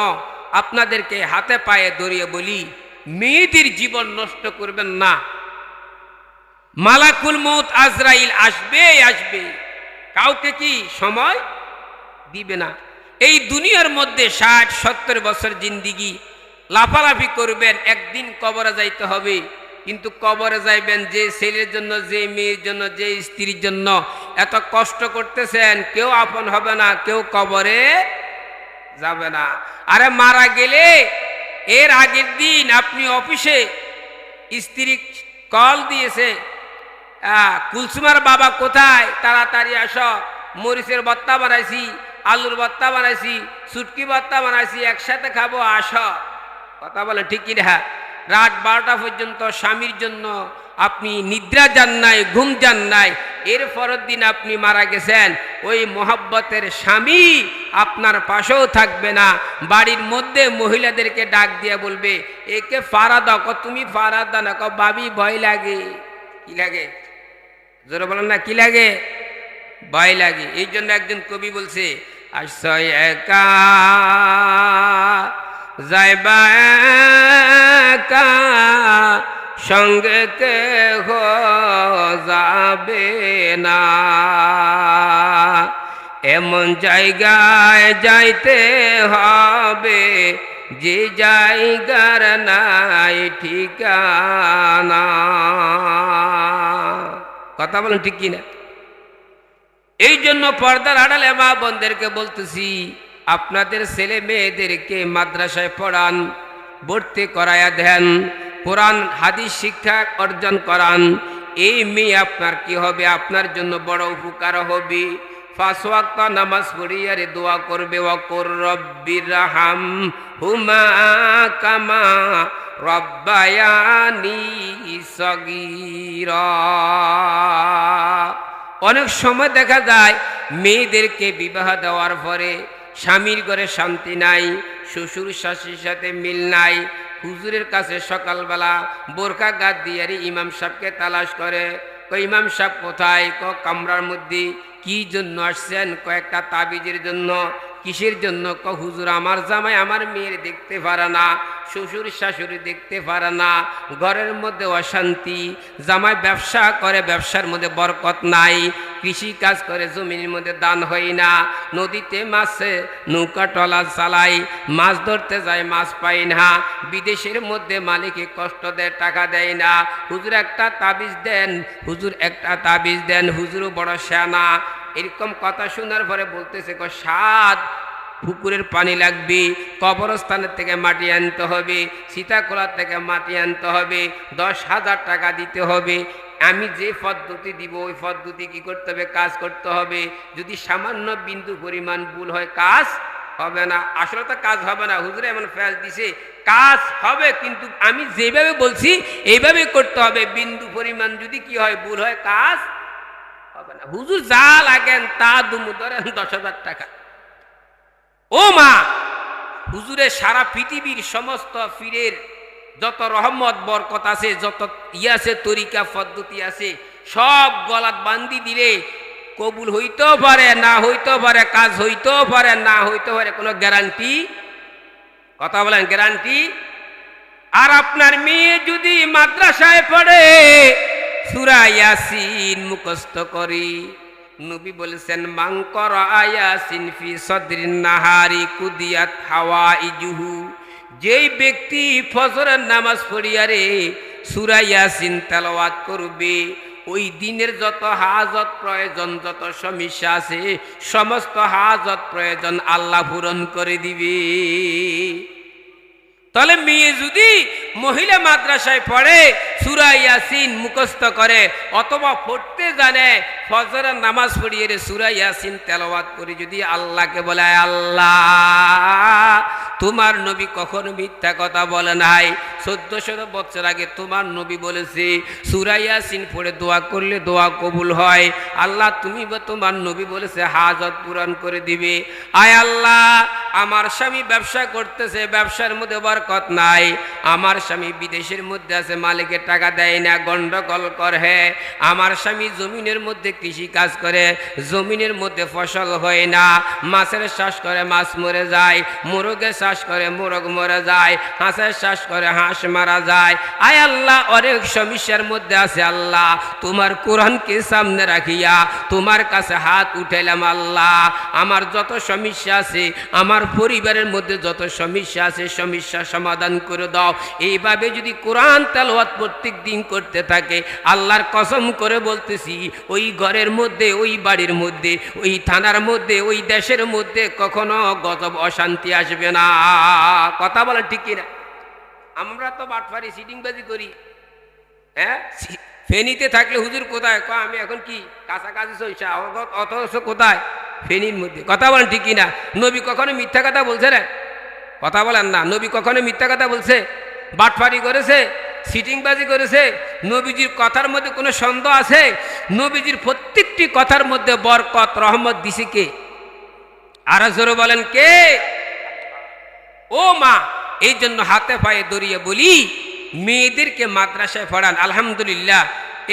Speaker 1: আপনাদেরকে হাতে পায়ে ধরিয়ে বলি, মেয়েদের জীবন নষ্ট করবেন না। মালাকুল মউত আজরাইল আসবে আসবে, কাউকে কি সময় দিবে না। এই দুনিয়ার মধ্যে 60-70 বছর জিন্দিগি লাফালাফি করবেন, একদিন কবরে যাইতে হবে। কিন্তু কবরে যাইবেন যে ছেলের জন্য, যে মেয়ের জন্য, যে স্ত্রীর জন্য এত কষ্ট করতেছেন, কেউ আপন হবে না, কেউ কবরে যাবে না। আরে মারা গেলে এর আগের দিন আপনি অফিসে স্ত্রী কল দিয়েছে, কুলসুমার বাবা কোথায়, তাড়াতাড়ি আসো, মরিচের ভর্তা বানাইছি, আলুর ভর্তা বানাইছি, শুটকি ভর্তা বানাইছি, একসাথে খাবো, আসো। কথা বলে ঠিক কি না? রাত 12টা পর্যন্ত স্বামীর জন্য আপনি নিদ্রা যান নাই, ঘুম যান নাই, এর পরের দিন আপনি মারা গেছেন, ওই মোহাব্বতের স্বামী আপনার পাশেও থাকবে না। বাড়ির মধ্যে মহিলাদেরকে ডাক দিয়ে বলবে, একে ফাড়া দাও। তুমি ফাড়া দাও না, ভাবি ভয় লাগে। কি লাগে? জোরে বলেন না, কি লাগে? ভয় লাগে। এই জন্য একজন কবি বলছে, আশ্রয় একা যাইবা একা, সঙ্গে কেহ যাবে না, এমন জায়গায় যাইতে হবে যে জায়গার নাই ঠিকানা। কথা বলেন ঠিক কিনা? এই জন্য পর্দার আড়ালে মা বোনদেরকে বলতেছি, আপনাদের ছেলে মেয়েদেরকে মাদ্রাসায় পড়ান, ভর্তি করায়া দেন, কোরআন হাদিস শিক্ষা অর্জন করান। এই মেয়ে আপনার কি হবে, আপনার জন্য বড় উপকার হবে। 5 ওয়াক্ত নামাজ পড়িয়া রে দোয়া করবে, ওয়াকুর রব্বির রাহাম হুমা কামা রব্বায়ানি সগীরা। অনেক সময় দেখা যায় মেয়েদেরকে বিবাহ দেওয়ার পরে স্বামীর ঘরে শান্তি নাই, শ্বশুর শাশুড়ির সাথে মিল নাই। হুজুরের কাছে সকালবেলা বোরকা গাদ দিয়ে ইমাম সাহেবকে তালাশ করে, ইমাম সাহেব কোথায়? কামরার মধ্যে। কি জন্য আসছেন? কয়েকটা তাবিজের জন্য। কিসের জন্য? হুজুর আমার জামাই আমার মেয়ের দেখতে পারে না, শ্বশুর শাশুড়ি দেখতে পারে না, ঘরের মধ্যে অশান্তি, জামাই ব্যবসা করে, ব্যবসার মধ্যে বরকত নাই, কৃষি কাজ করে, জমিনের মধ্যে দান হয় না, নদীতে মাছে নৌকা টলা চালাই, মাছ ধরতে যায়, মাছ পাই না, বিদেশের মধ্যে মালিকে কষ্ট দেয়, টাকা দেয় না। হুজুর একটা তাবিজ দেন, হুজুর একটা তাবিজ দেন, হুজুরও বড় সেনা। এরকম কথা শোনার পরে বলতেছে, 7 পুকুরের পানি লাগবে, কবরস্থানের থেকে মাটি আনতে হবে, সীতাকোলার থেকে মাটি আনতে হবে, 10,000 টাকা দিতে হবে। আমি যে পদ্ধতি দিব ওই পদ্ধতি কি করতে হবে? কাজ করতে হবে। যদি সামান্য বিন্দু পরিমাণ ভুল হয়, কাজ হবে না। আসলে তো কাজ হবে না, হুজুর এমন ফেল দিছে, কাজ হবে কিন্তু আমি যেভাবে বলছি এইভাবে করতে হবে। বিন্দু পরিমাণ যদি কি হয়, ভুল হয়, কাজ হবে না। হুজুর যা লাগেন তা দুমু, ধরেন 10,000 টাকা। ও মা, হুজুরের সারা পৃথিবীর সমস্ত পীরের যত রহমত বরকত আছে, যত আছে তরিকা পদ্ধতি আছে, সব গলাত বান্ধি দিলে কবুল হইতেও পারে, না হইতেও পারে, কাজ হইতেও পারে, না হইতেও পারে, কোনো গ্যারান্টি, কথা বলেন, গ্যারান্টি। আর আপনার মেয়ে যদি মাদ্রাসায় পড়ে সূরা ইয়াসিন মুখস্থ করি, নবী বলেছেন মান করা ইয়াসিন ফি সদরিন নাহারি কুদিয়াত হাওয়াইজুহু, যেই ব্যক্তি ফজরের নামাজ পড়িয়া রে সূরা ইয়াসিন তেলাওয়াত করবে, ওই দিনের যত হাজত প্রয়োজন, যত সমস্যা আছে, সমস্ত হাজত প্রয়োজন আল্লাহ পূরণ করে দিবে। তাহলে মেয়ে যদি মহিলা মাদ্রাসায় পড়ে সূরা ইয়াসিন মুখস্থ করে অথবা পড়তে জানে, ফজরের নামাজ পড়িয়ে রে সূরা ইয়াসিন তেলাওয়াত করে যদি আল্লাহকে বলে, আল্লাহ তোমার নবী কখনো মিথ্যা কথা বলে নাই, 1400 বছর আগে তোমার নবী বলেছে সূরা ইয়াসিন পড়ে দোয়া করলে দোয়া কবুল হয়, আল্লাহ তুমি বা তোমার নবী বলেছে হাজত পূরণ করে দিবে। আয় আল্লাহ, আমার স্বামী ব্যবসা করতেছে, ব্যবসার মধ্যে বরকত নাই, আমার স্বামী বিদেশের মধ্যে আছে, মালিকের টাকা দেয় না, গন্ডগোল করে, আমার স্বামী জমিনের মধ্যে কৃষি কাজ করে, জমিনের মধ্যে ফসল হয় না, মাছের চাষ করে মাছ মরে যায়, মোরগের চাষ করে মোরগ মরে যায়, হাঁসের চাষ করে হাঁস মারা যায়। আয় আল্লাহ, অনেক সমস্যার মধ্যে আছে, আল্লাহ তোমার কোরআনকে সামনে রাখিয়া তোমার কাছে হাত উঠাইলাম, আল্লাহ আমার যত সমস্যা আছে, আমার পরিবারের মধ্যে যত সমস্যা আছে, সমস্যা সমাধান করে দাও। এইভাবে যদি কোরআন তেলাওয়াত প্রত্যেক দিন করতে থাকে, আল্লাহর কসম করে বলতেছি, ওই ঘরের মধ্যে, ওই বাড়ির মধ্যে, ওই থানার মধ্যে, ওই দেশের মধ্যে কখনো গজব অশান্তি আসবে না। কথা বলেন ঠিক কিনা? আমরা তো বাটফারি সিটিংবাজি করি, হ্যাঁ, ফেনীতে থাকলে হুজুর কোথায়, আমি এখন কি কাছাকাছি চলছে, অথচ কোথায়, ফেনীর মধ্যে। কথা বলেন ঠিক কিনা? নবী কখনো মিথ্যা কথা বলছে রে? কথা বলেন না, নবী কখনো মিথ্যা কথা বলছে, বাটফারি করেছে, সিটিংবাজি করেছে? নবীজির কথার মধ্যে কোনো সন্দেহ আছে? নবীজির প্রত্যেকটি কথার মধ্যে বরকত রহমত দিছে কে? আরো জোরে বলেন কে? ও মা, এই জন্য হাতে পায়ে দড়িয়ে বলি, মেয়েদেরকে মাদ্রাসায় পড়ান। আলহামদুলিল্লাহ,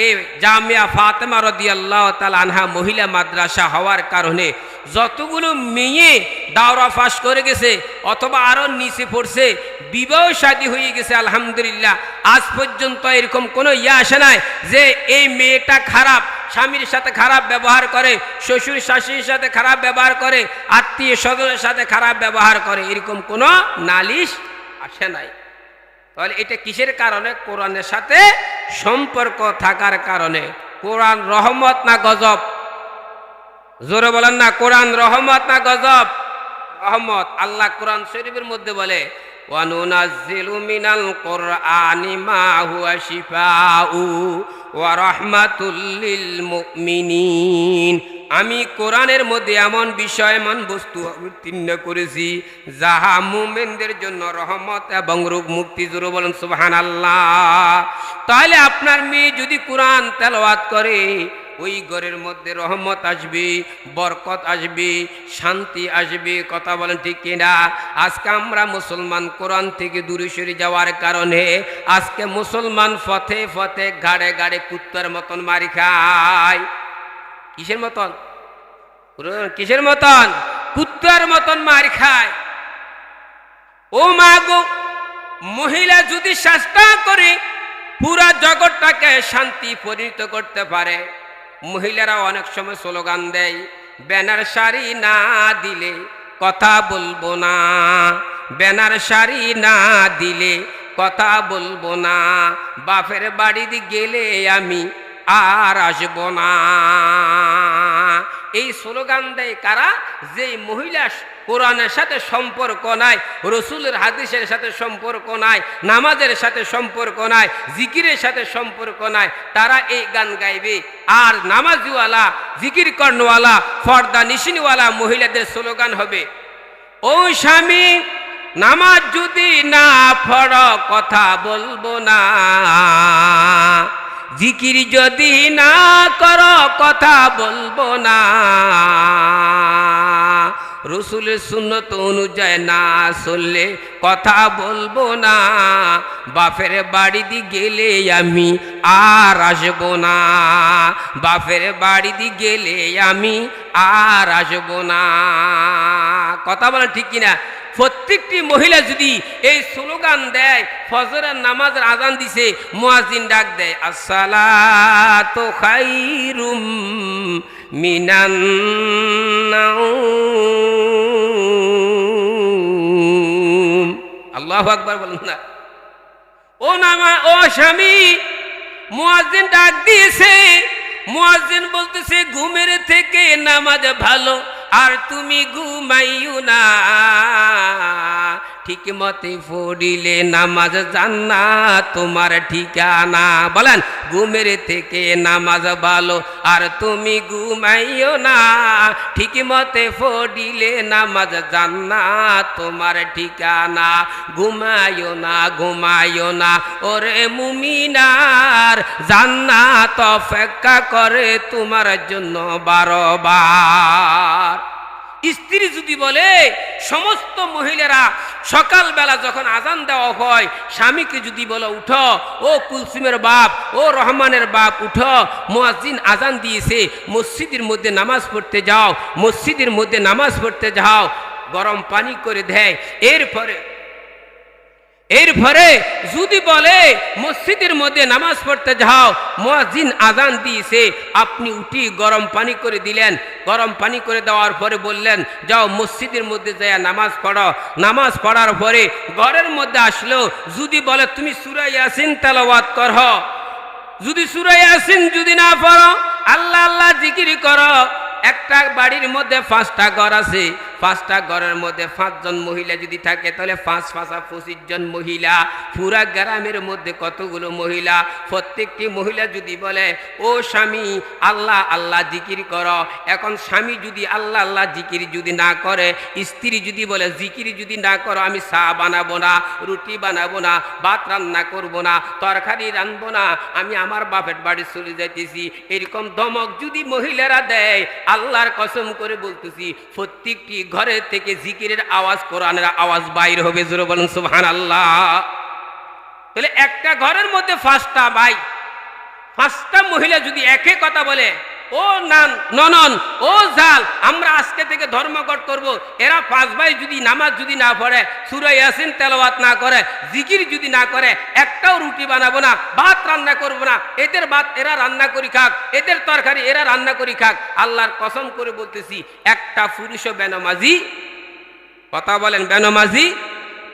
Speaker 1: এই জামিয়া ফাতেমা রাদিয়াল্লাহু তাআলা আনহা মহিলা মাদ্রাসা হওয়ার কারণে যতগুলো মেয়ে দাওরা পাস করে গেছে অথবা আরো নিচে পড়ছে, বিবাহ শাদী হয়ে গেছে, আলহামদুলিল্লাহ। আজ পর্যন্ত এরকম কোনো আসে নাই যে এই মেয়েটা খারাপ, স্বামীর সাথে খারাপ ব্যবহার করে, শ্বশুর শাশুড়ির সাথে খারাপ ব্যবহার করে, আত্মীয় স্বজনের সাথে খারাপ ব্যবহার করে, এরকম কোনো নালিশ আসে নাই। তাহলে এটা কিসের কারণে? কোরআনের সাথে সম্পর্ক থাকার কারণে। কোরআন রহমত না গজব? জোরে বলেন না, কোরআন রহমত না গজব? রহমত। আল্লাহ কোরআন শরীফের মধ্যে বলে, ওয়ানুনাজ্জিলু মিনাল কুরআনি মা হুয়া শিফাউ ওয়া রাহমাতুল লিল মুমিনিন। আমি কোরআনের মধ্যে এমন বিষয়, এমন বস্তু অবতীর্ণ করেছি যাহা মুমিনদের জন্য রহমত এবং রোগ মুক্তি। জোরে বলেন সুবহানাল্লাহ। তাহলে আপনার মেয়ে যদি কোরআন তেলাওয়াত করে, ওই ঘরের মধ্যে রহমত আসবে, বরকত আসবে, শান্তি আসবে। কথা বলেন ঠিক কিনা? আজকে আমরা মুসলমান কোরআন থেকে দূরে সরে যাওয়ার কারণে আজকে মুসলমান পথে পথে গাড়ে গাড়ে কুত্তার মতন মারি খায়। কিসের মতন? কিসের মতন? কুত্তার মতন মার খায়। ও মা গো, মহিলা যদি চেষ্টা করে পুরা জগৎটাকে শান্তি পরিণত করতে পারে, মহিলারা অনেক সময় স্লোগান দেয়, ব্যানার শাড়ি না দিলে কথা বলবো না, ব্যানার শাড়ি না দিলে কথা বলবো না, বাপের বাড়ি গেলে আমি আর আসবো না। এই স্লোগান দেয় কারা? যে মহিলা কোরআনের সাথে সম্পর্ক নাই, রসুলের হাদিসের সাথে সম্পর্ক নাই, নামাজের সাথে সম্পর্ক নাই, জিকিরের সাথে সম্পর্ক নাই, তারা এই গান গাইবে। আর নামাজিওয়ালা, জিকির কর্ণওয়ালা, ফর্দা নিশিনওয়ালা মহিলাদের স্লোগান হবে, ও স্বামী, নামাজ যদি না পড়ো কথা বলবো না, জিকির যদি না করো কথা বলবো না, রসুলের সুন্নত অনুযায়ী না চললে কথা বলবো না, বাপের বাড়ি দিয়ে গেলে আমি আর আসবো না, বাপের বাড়ি দিয়ে গেলে আমি আর আসবো না। কথা বলেন ঠিক কিনা? প্রত্যেকটি মহিলা যদি এই স্লোগান দেয়, ফজরের নামাজের আজান দিছে, মুয়াজ্জিন ডাক দেয় আসসালাতু খায়রুম মিনান নাওম। আল্লাহু আকবার বলেন না। ও স্বামী, মুয়াজ্জিন ডাক দিয়েছে, মুয়াজ্জিন বলতেছে ঘুমের থেকে নামাজ ভালো, আর তুমি ঘুমাইও না, ঠিক মতে পড়িলে নামাজ জান্নাত তোমার ঠিকানা। বলেন, ঘুমের থেকে নামাজ ভালো, আর তুমি ঘুমাইও না, ঠিক মতে পড়িলে নামাজ জান্নাত তোমার ঠিকানা। ঘুমাইও না, ঘুমাইও না ওরে মুমিনার, জান্নাত অপেক্ষা করে তোমার জন্য বারবার। স্ত্রী যদি বলে, সমস্ত মহিলারা সকালবেলা যখন আজান দেওয়া হয়, স্বামীকে যদি বলো উঠো, ও কুলসুমের বাপ, ও রহমানের বাপ উঠো, মুয়াজ্জিন আজান দিয়েছে, মসজিদের মধ্যে নামাজ পড়তে যাও, মসজিদের মধ্যে নামাজ পড়তে যাও, গরম পানি করে দেয়। এরপরে যদি বলে মসজিদের মধ্যে নামাজ পড়তে যাও, মুয়াজ্জিন আজান দিয়েছে, আপনি উঠি গরম পানি করে দিলেন, গরম পানি করে দেওয়ার পরে বললেন যাও মসজিদের মধ্যে যায় নামাজ পড়ো। নামাজ পড়ার পরে ঘরের মধ্যে আসলো, যদি বলে তুমি সূরা ইয়াসিন তেলাওয়াত করো, যদি সূরা ইয়াসিন যদি না পড়ো, আল্লাহ আল্লাহ জিকির করো। একটা বাড়ির মধ্যে 5টা ঘর আছে, 5টা ঘরের মধ্যে 5 জন মহিলা যদি থাকে, তাহলে 5 5 25 জন মহিলা। পুরা গ্রামের মধ্যে কতগুলো মহিলা? প্রত্যেকটি মহিলা যদি বলে ও স্বামী আল্লাহ আল্লাহ জিকির করো, এখন স্বামী যদি আল্লাহ আল্লাহ জিকির যদি না করে, স্ত্রী যদি বলে জিকির যদি না করো, আমি চা বানাবো না, রুটি বানাবো না, ভাত রান্না করবো না, তরকারি রানবো না, আমি আমার বাপের বাড়ি চলে যাইতেছি, এরকম ধমক যদি মহিলারা দেয়, আল্লাহর কসম করে বলতেছি প্রত্যেকটি ঘরে থেকে জিকিরের আওয়াজ, কোরআনের আওয়াজ বাইর হবে। জোরে বলেন সুবহানাল্লাহ। তাহলে একটা ঘরের মধ্যে 5টা ভাই, 5টা মহিলা যদি একই কথা বলে, ও ননন ও জাল, আমরা আজকে থেকে ধর্মঘট করব, এরা 5 ভাই যদি নামাজ যদি না পড়ে, সূরা ইয়াসিন তেলাওয়াত না করে, জিকির যদি না করে, একটাও রুটি বানাবো না, ভাত রান্না করবো না, এদের ভাত এরা রান্না করি খাক, এদের তরকারি এরা রান্না করি খাক। আল্লাহর কসম করে বলতেছি, একটা পুরুষও বেনামাজি, কথা বলেন, বেনামাজি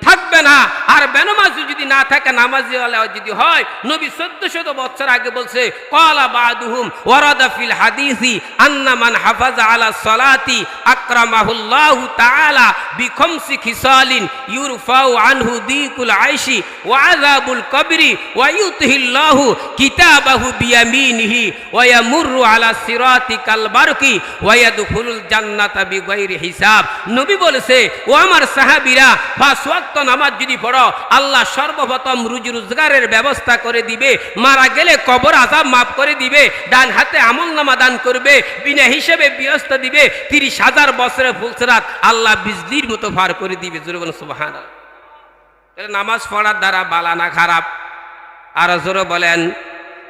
Speaker 1: থাকবে না। আর বেনামাজি যদি না থাকে, নামাজি যদি হয়, নবী 1400 বছর আগে বলছে ক্বালা বাদুহুম ওয়ারাদা ফিল হাদিসি আন্না মান হাফাজা আলা সালাতি আকরামাহুল্লাহু তাআলা বিখামসি খিসালিন ইউরফাউ আনহু দিকুল আইশি ওয়া আযাবুল কবরি ওয়া ইউতিহিল্লাহু কিতাবাহু বিয়ামিনিহি ওয়া ইয়ামুরু আলা সিরাতি কাল বারকি ওয়া ইয়াদখুলুল জান্নাতা বিগাইরি হিসাব। নবী বলেছে, ও আমার সাহাবীরা, 5 ওয়াক্ত নামাজ যদি পড়ো, আল্লাহ সর্বপ্রথম রুজি রোজগারের ব্যবস্থা করে দিবে, মারা গেলে কবর আযাব মাফ করে দিবে, ডান হাতে আমলনামা দান করবে, বিনা হিসেবে বিয়স্ত দিবে, 30,000 বছরের ফুলসরাত আল্লাহ বিজলির মতো পার করে দিবে। জোরে বলেন সুবহানাল্লাহ। তাহলে নামাজ পড়ার দ্বারা বালা না খারাপ? আর জোরে বলেন।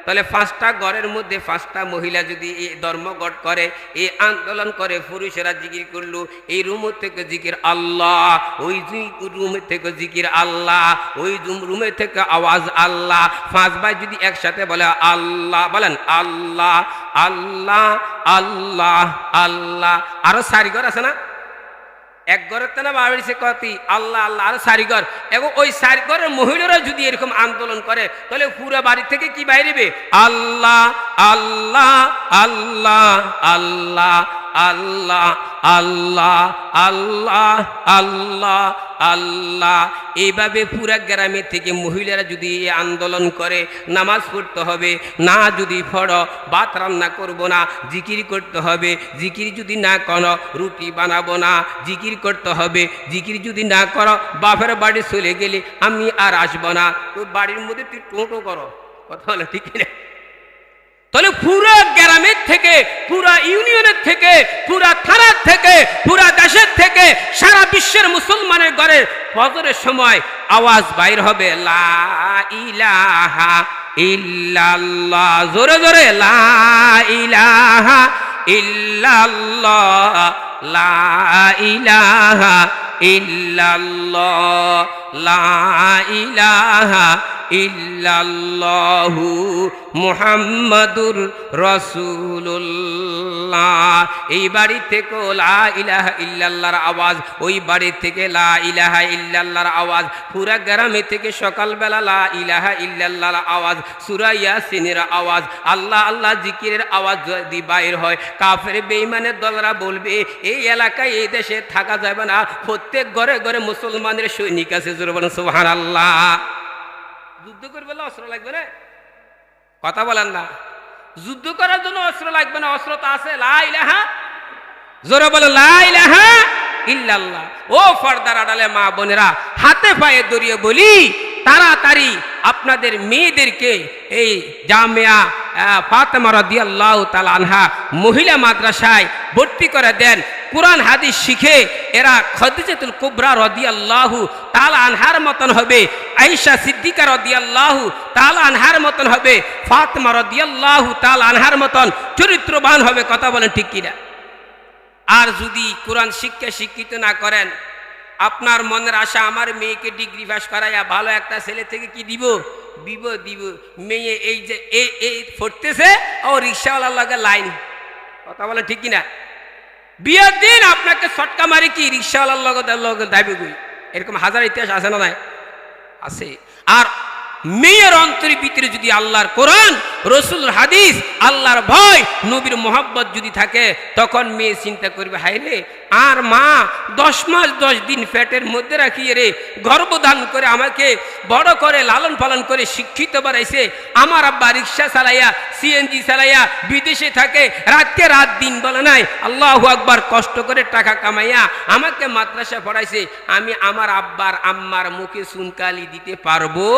Speaker 1: তাহলে 5টা ঘরের মধ্যে 5টা মহিলা যদি এই ধর্মঘট করে, এই আন্দোলন করে, পুরুষেরা জিকির করলো, এই রুম থেকে জিকির আল্লাহ, ওই রুম থেকে জিকির আল্লাহ, ওই রুমে থেকে আওয়াজ আল্লাহ, 5 ভাই যদি একসাথে বলে আল্লাহ, বলেন আল্লাহ আল্লাহ আল্লাহ আল্লাহ। আরো 4 ঘর আছে না? এক ঘরের তো না বাড়িছে কতি আল্লাহ আল্লাহ, আরো 4 ঘর, এবং ওই 4 ঘরের মহিলারা যদি এরকম আন্দোলন করে, তাহলে পুরো বাড়ি থেকে কি বাইরেবে? আল্লাহ আল্লাহ আল্লাহ আল্লাহ আল্লাহ আল্লাহ আল্লাহ আল্লাহ আল্লাহ। এইভাবে পুরা গ্রামে থেকে মহিলারা যদি আন্দোলন করে নামাজ পড়তে হবে, না যদি পড়ো ভাত রান্না করবো না, জিকির করতে হবে, জিকির যদি না করো রুটি বানাবো না, জিকির করতে হবে, জিকির যদি না করো বাপের বাড়ি চলে গেলে আমি আর আসবো না, তো বাড়ির মধ্যে তুই টোটো করো। কথা বলে ঠিক না? তাহলে পুরা গ্রামের থেকে, পুরা ইউনিয়নের থেকে, পুরা থানার থেকে, পুরা দেশের থেকে, সারা বিশ্বের মুসলমানের ঘরে ফজরের সময় আওয়াজ বাইর হবে লা ইলাহা ইল্লাল্লাহ। জোরে জোরে লা ইলাহা ইল্লাল্লাহ, লা ইলাহা ইল্লাল্লাহ, লা ইলাহা ইল্লাল্লাহু মুহাম্মাদুর রাসূলুল্লাহ। এই বাড়ি থেকে লা ইলাহা ইল্লাল্লাহর আওয়াজ, ওই বাড়ি থেকে লা ইলাহা ইল্লাল্লাহর আওয়াজ, পুরা গ্রামে থেকে সকালবেলা লা ইলাহা ইল্লাল্লাহর আওয়াজ, সূরা ইয়াসিনের আওয়াজ, আল্লাহ আল্লাহ জিকিরের আওয়াজ যদি বাইর হয়, কাফের বেঈমানের দলরা বলবে এই এলাকায় এই দেশে থাকা যাবে না, প্রত্যেক ঘরে ঘরে মুসলমানের সৈনিক আছে। জোরে বলেন সুবহানাল্লাহ। যুদ্ধ করবে না অস্ত্র লাগবে না? কথা বলেন না। যুদ্ধ করার জন্য অস্ত্র লাগবে না, অস্ত্র তো আছে লা ইলাহা। জোরে বলে লা ইলাহা ইল্লাল্লাহ। ও পর্দার আড়ালে মা বোনেরা, হাতে পায়ে দড়িয়ে বলি তাড়াতাড়ি আপনাদের মেয়েদেরকে এই জামিয়া ফাতেমা রাদিয়াল্লাহু তাআলা আনহা মহিলা মাদ্রাসায় ভর্তি করে দেন। কুরআন হাদিস শিখে এরা খাদিজাতুল কুবরা রাদিয়াল্লাহু তাআলা আনহার মতন হবে, আয়েশা সিদ্দিকা রাদিয়াল্লাহু তাআলা আনহার মতন হবে, ফাতেমা রাদিয়াল্লাহু তাআলা আনহার মতন চরিত্রবান হবে। কথা বলেন ঠিক কিনা? আর যদি কোরআন শিক্ষা শিক্ষিত না করেন, আপনার মনের আশা আমার মেয়েকে ডিগ্রি পাস করাইয়া ভালো একটা ছেলে থেকে কি দিব দিব দিব, মেয়ে এই যে এই পড়তেছে ও রিক্সাওয়ালার লাগে লাইন। কথা বলেন ঠিক কিনা? বিয়ের দিন আপনাকে ছটকা মারি কি রিক্সাওয়ালার লগে দাবি করি, এরকম হাজার ইতিহাস আছে না? নাই আছে। আর মেয়ের অন্তরের ভিতরে যদি আল্লাহর কোরআন, রসুল হাদিস, আল্লাহর ভয়, নবীর মোহাব্বত যদি থাকে, তখন মেয়ে চিন্তা করবে হায় রে, আর মা 10 মাস 10 দিন পেটের মধ্যে রাখিয়ে রে গর্ভধান করে আমাকে বড় করে লালন পালন করে শিক্ষিত বানাইছে, আমার আব্বা রিক্সা চালাইয়া সিএনজি চালাইয়া বিদেশে থাকে, রাতকে রাত দিন বলে নাই, আল্লাহু আকবার কষ্ট করে টাকা কামাইয়া আমাকে মাদ্রাসা পড়াইছে, আমি আমার আব্বার আম্মার মুখে চুনকালি দিতে পারবো?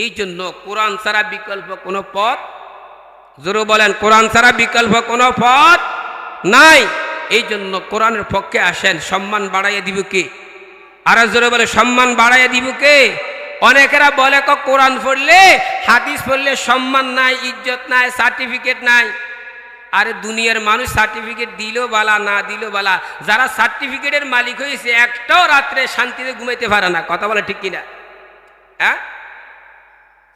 Speaker 1: এই জন্য কোরআন ছাড়া বিকল্প কোনো পথ, জোরে বলেন কোরআন ছাড়া বিকল্প কোনো পথ নাই। এই জন্য কোরআনের পক্ষে আসেন। সম্মান বাড়াইয়া দিব কে? আর জোরে বলে সম্মান বাড়াইয়া দিব কে? অনেকেরা বলে কোরআন পড়লে হাদিস পড়লে সম্মান নাই, ইজ্জত নাই, সার্টিফিকেট নাই। আরে দুনিয়ার মানুষ সার্টিফিকেট দিল বালা, না দিল বালা, যারা সার্টিফিকেটের মালিক হয়েছে একটাও রাত্রে শান্তিতে ঘুমাইতে পারে না। কথা বলে ঠিক কিনা? হ্যাঁ,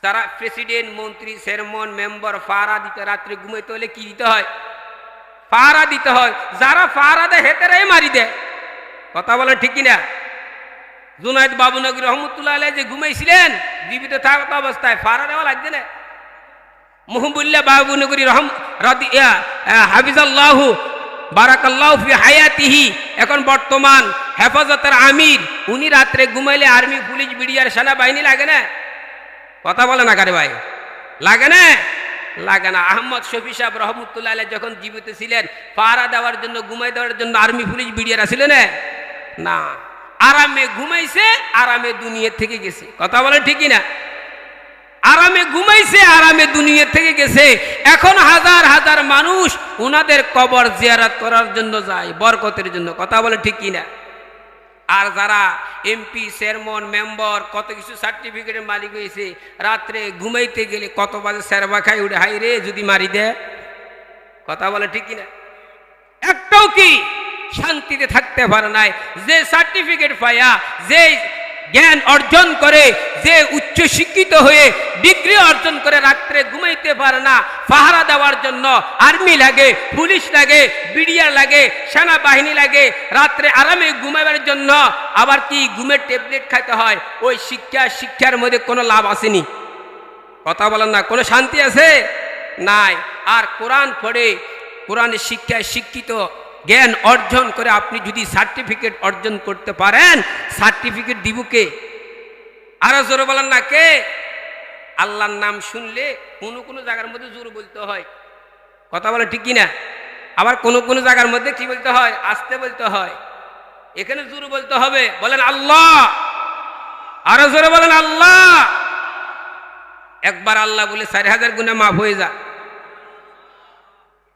Speaker 1: যারা প্রেসিডেন্ট, মন্ত্রী, চেয়ারম্যান, মেম্বার পাহারা দিতে, রাত্রে ঘুমাইতে হলে কি দিতে হয়? পাহারা দিতে হয়। যারা পাহারা দেয় হেতেরাই মারি দেয়। কথা বলেন ঠিক কিনা? জুনায়েদ বাবুনগরী রহমতুল্লাহ আলাইহি যে ঘুমাইছিলেন জীবিত থাকা অবস্থায় পাহারা দেওয়া লাগছে না। মুহবুল্লাহ বাবুনগরী হাফিজাল্লাহু বারাকাল্লাহু ফি হায়াতিহি, এখন বর্তমান হেফাজতের আমির, উনি রাত্রে ঘুমাইলে আর্মি, পুলিশ, বিডিআর, সেনাবাহিনী লাগে না? কথা বলে না কারে ভাই? লাগে না? লাগে না। আহমদ শফি সাহেব রহমতুল্লাহ আলাইহি যখন জীবিত ছিলেন পাহারা দেওয়ার জন্য, ঘুমাই দেওয়ার জন্য আর্মি, পুলিশ, বিডিআর ছিল না? না, আরামে ঘুমাইছে, আরামে দুনিয়া থেকে গেছে। কথা বলে ঠিকই না? আরামে ঘুমাইছে, আরামে দুনিয়া থেকে গেছে। এখন হাজার হাজার মানুষ ওনাদের কবর জিয়ারত করার জন্য যায়, বরকতের জন্য। কথা বলে ঠিকই না? আর যারা এমপি, চেয়ারম্যান, মেম্বার, কত কিছু সার্টিফিকেটের মালিক হয়েছে, রাত্রে ঘুমাইতে গেলে কত বাজে সেরবা খাই উঠে, হাই রে যদি মারি দেয়। কথা বলে ঠিক কিনা? একটাও কি শান্তিতে থাকতে পারে নাই। যে সার্টিফিকেট পাইয়া, যে জ্ঞান অর্জন করে, যে উচ্চ শিক্ষিত হয়ে ডিগ্রি অর্জন করে রাত্রে ঘুমাইতে পারে না, পাহারা দেওয়ার জন্য আর্মি লাগে, পুলিশ লাগে, বিডিআর লাগে, সেনাবাহিনী লাগে, রাত্রে আরামে ঘুমাবার জন্য আবার কি ঘুমের ট্যাবলেট খাইতে হয়। ওই শিক্ষার মধ্যে কোনো লাভ আসেনি। কথা বলেন না? কোনো শান্তি আছে? নাই। আর কোরআন পড়ে, কোরআনের শিক্ষায় শিক্ষিত জ্ঞান অর্জন করে আপনি যদি সার্টিফিকেট অর্জন করতে পারেন, সার্টিফিকেট দিব কে? আরো জোরে বলেন না কে? আল্লাহর নাম শুনলে কোনো কোনো জায়গার মধ্যে জোর বলতে হয়, কথা বলে ঠিক কিনা? আবার কোনো কোনো জায়গার মধ্যে কি বলতে হয়? আস্তে বলতে হয়। এখানে জোর বলতে হবে, বলেন আল্লাহ। আরো জোরে বলেন আল্লাহ। একবার আল্লাহ বলে 4000 গুনাহ মাফ হয়ে যায়।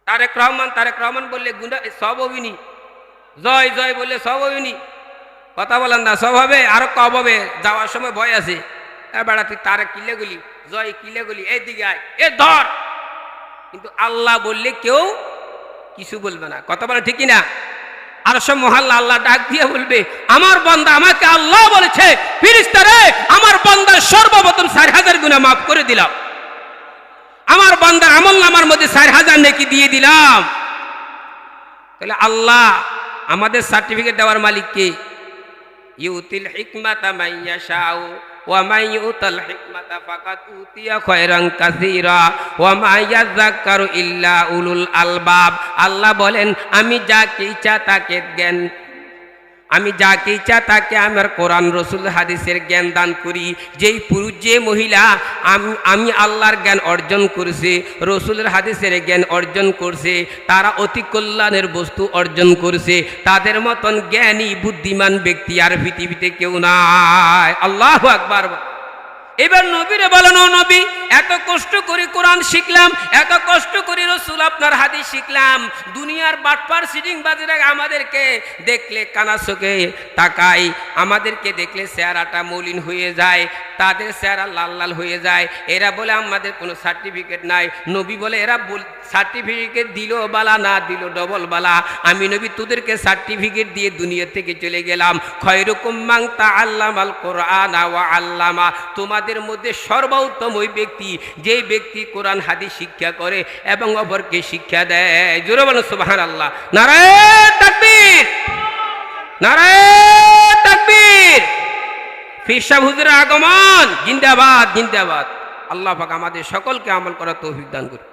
Speaker 1: তারেক রহমান বললে গুনাহ সব হবিনি, জয় জয় বললে সব হবিনি, কথা বলেন না সব হবে, আরো কম হবে। যাওয়ার সময় ভয় আছে, বেড়া তুই তারেক কিলে গলি, জয় কিলে গলি, এই দিকে আয়, এ ধর। কিন্তু আল্লাহ বললে কেউ কিছু বলবে না, কথা বলেন ঠিক কিনা? আর সব মহল্লা আল্লাহ ডাক দিয়ে বলবে, আমার বান্দা আমাকে আল্লাহ বলেছে, ফেরেশতা রে আমার বান্দার সর্বপ্রথম 4000 গুনাহ মাফ করে দিলাম, আমার বান্দার আমলনামার মধ্যে 4000 নেকি দিয়ে দিলাম। তাহলে আল্লাহ আমাদের সার্টিফিকেট দেওয়ার মালিক কে? ইউতিল হিকমাতা মাইয়াশাউ ওয়া মান ইউতাল হিকমাতা ফাকাদ উতিয়া খায়রান কাসীরা ওয়া মা ইয়াযাক্কারু ইল্লা উলুল আলবাব। আল্লাহ বলেন, আমি যাকে ইচ্ছা তাকে জ্ঞান, আমি যাকে ইচ্ছা তাকে আমার কোরআন রসুল হাদিসের জ্ঞান দান করি। যেই পুরুষ যে মহিলা আমি আল্লাহর জ্ঞান অর্জন করছে, রসুলের হাদিসের জ্ঞান অর্জন করছে, তারা অতি কল্যাণের বস্তু অর্জন করছে। তাদের মতন জ্ঞানী বুদ্ধিমান ব্যক্তি আর পৃথিবীতে কেউ নাই। আল্লাহু আকবার। এবার নবীরে বলেন, ও নবী, এত কষ্ট করে কোরআন শিখলাম, এত কষ্ট করে রসুল আপনার হাদিস শিখলাম, দুনিয়ার বাটপার সিটিং বাজিরা আমাদেরকে দেখলে কানা চোখে তাকাই, আমাদেরকে দেখলে চেহারাটা মলিন হয়ে যায়, তাদের চেহারা লাল লাল হয়ে যায়। এরা বলে আমাদের কোনো সার্টিফিকেট নাই। নবী বলে, এরা সার্টিফিকেট দিল বালা, না দিল ডবল বালা। আমি নবী তোদেরকে সার্টিফিকেট দিয়ে দুনিয়া থেকে চলে গেলাম। খয়রুকুম মান তাআল্লামাল কুরআনা ওয়া আল্লামা। তোমাদের মধ্যে সর্বোত্তম ওই ব্যক্তি যেই ব্যক্তি কোরআন হাদিস শিক্ষা করে এবং অপরকে শিক্ষা দেয়। জোরে বলো সুবহানাল্লাহ। নারায়ে তাকবীর, নারায়ে তাকবীর। পীর সাহেব হুজুরের আগমন, জিন্দাবাদ জিন্দাবাদ। আল্লাহ পাক আমাদের সকলকে আমল করার তৌফিক দান করুন।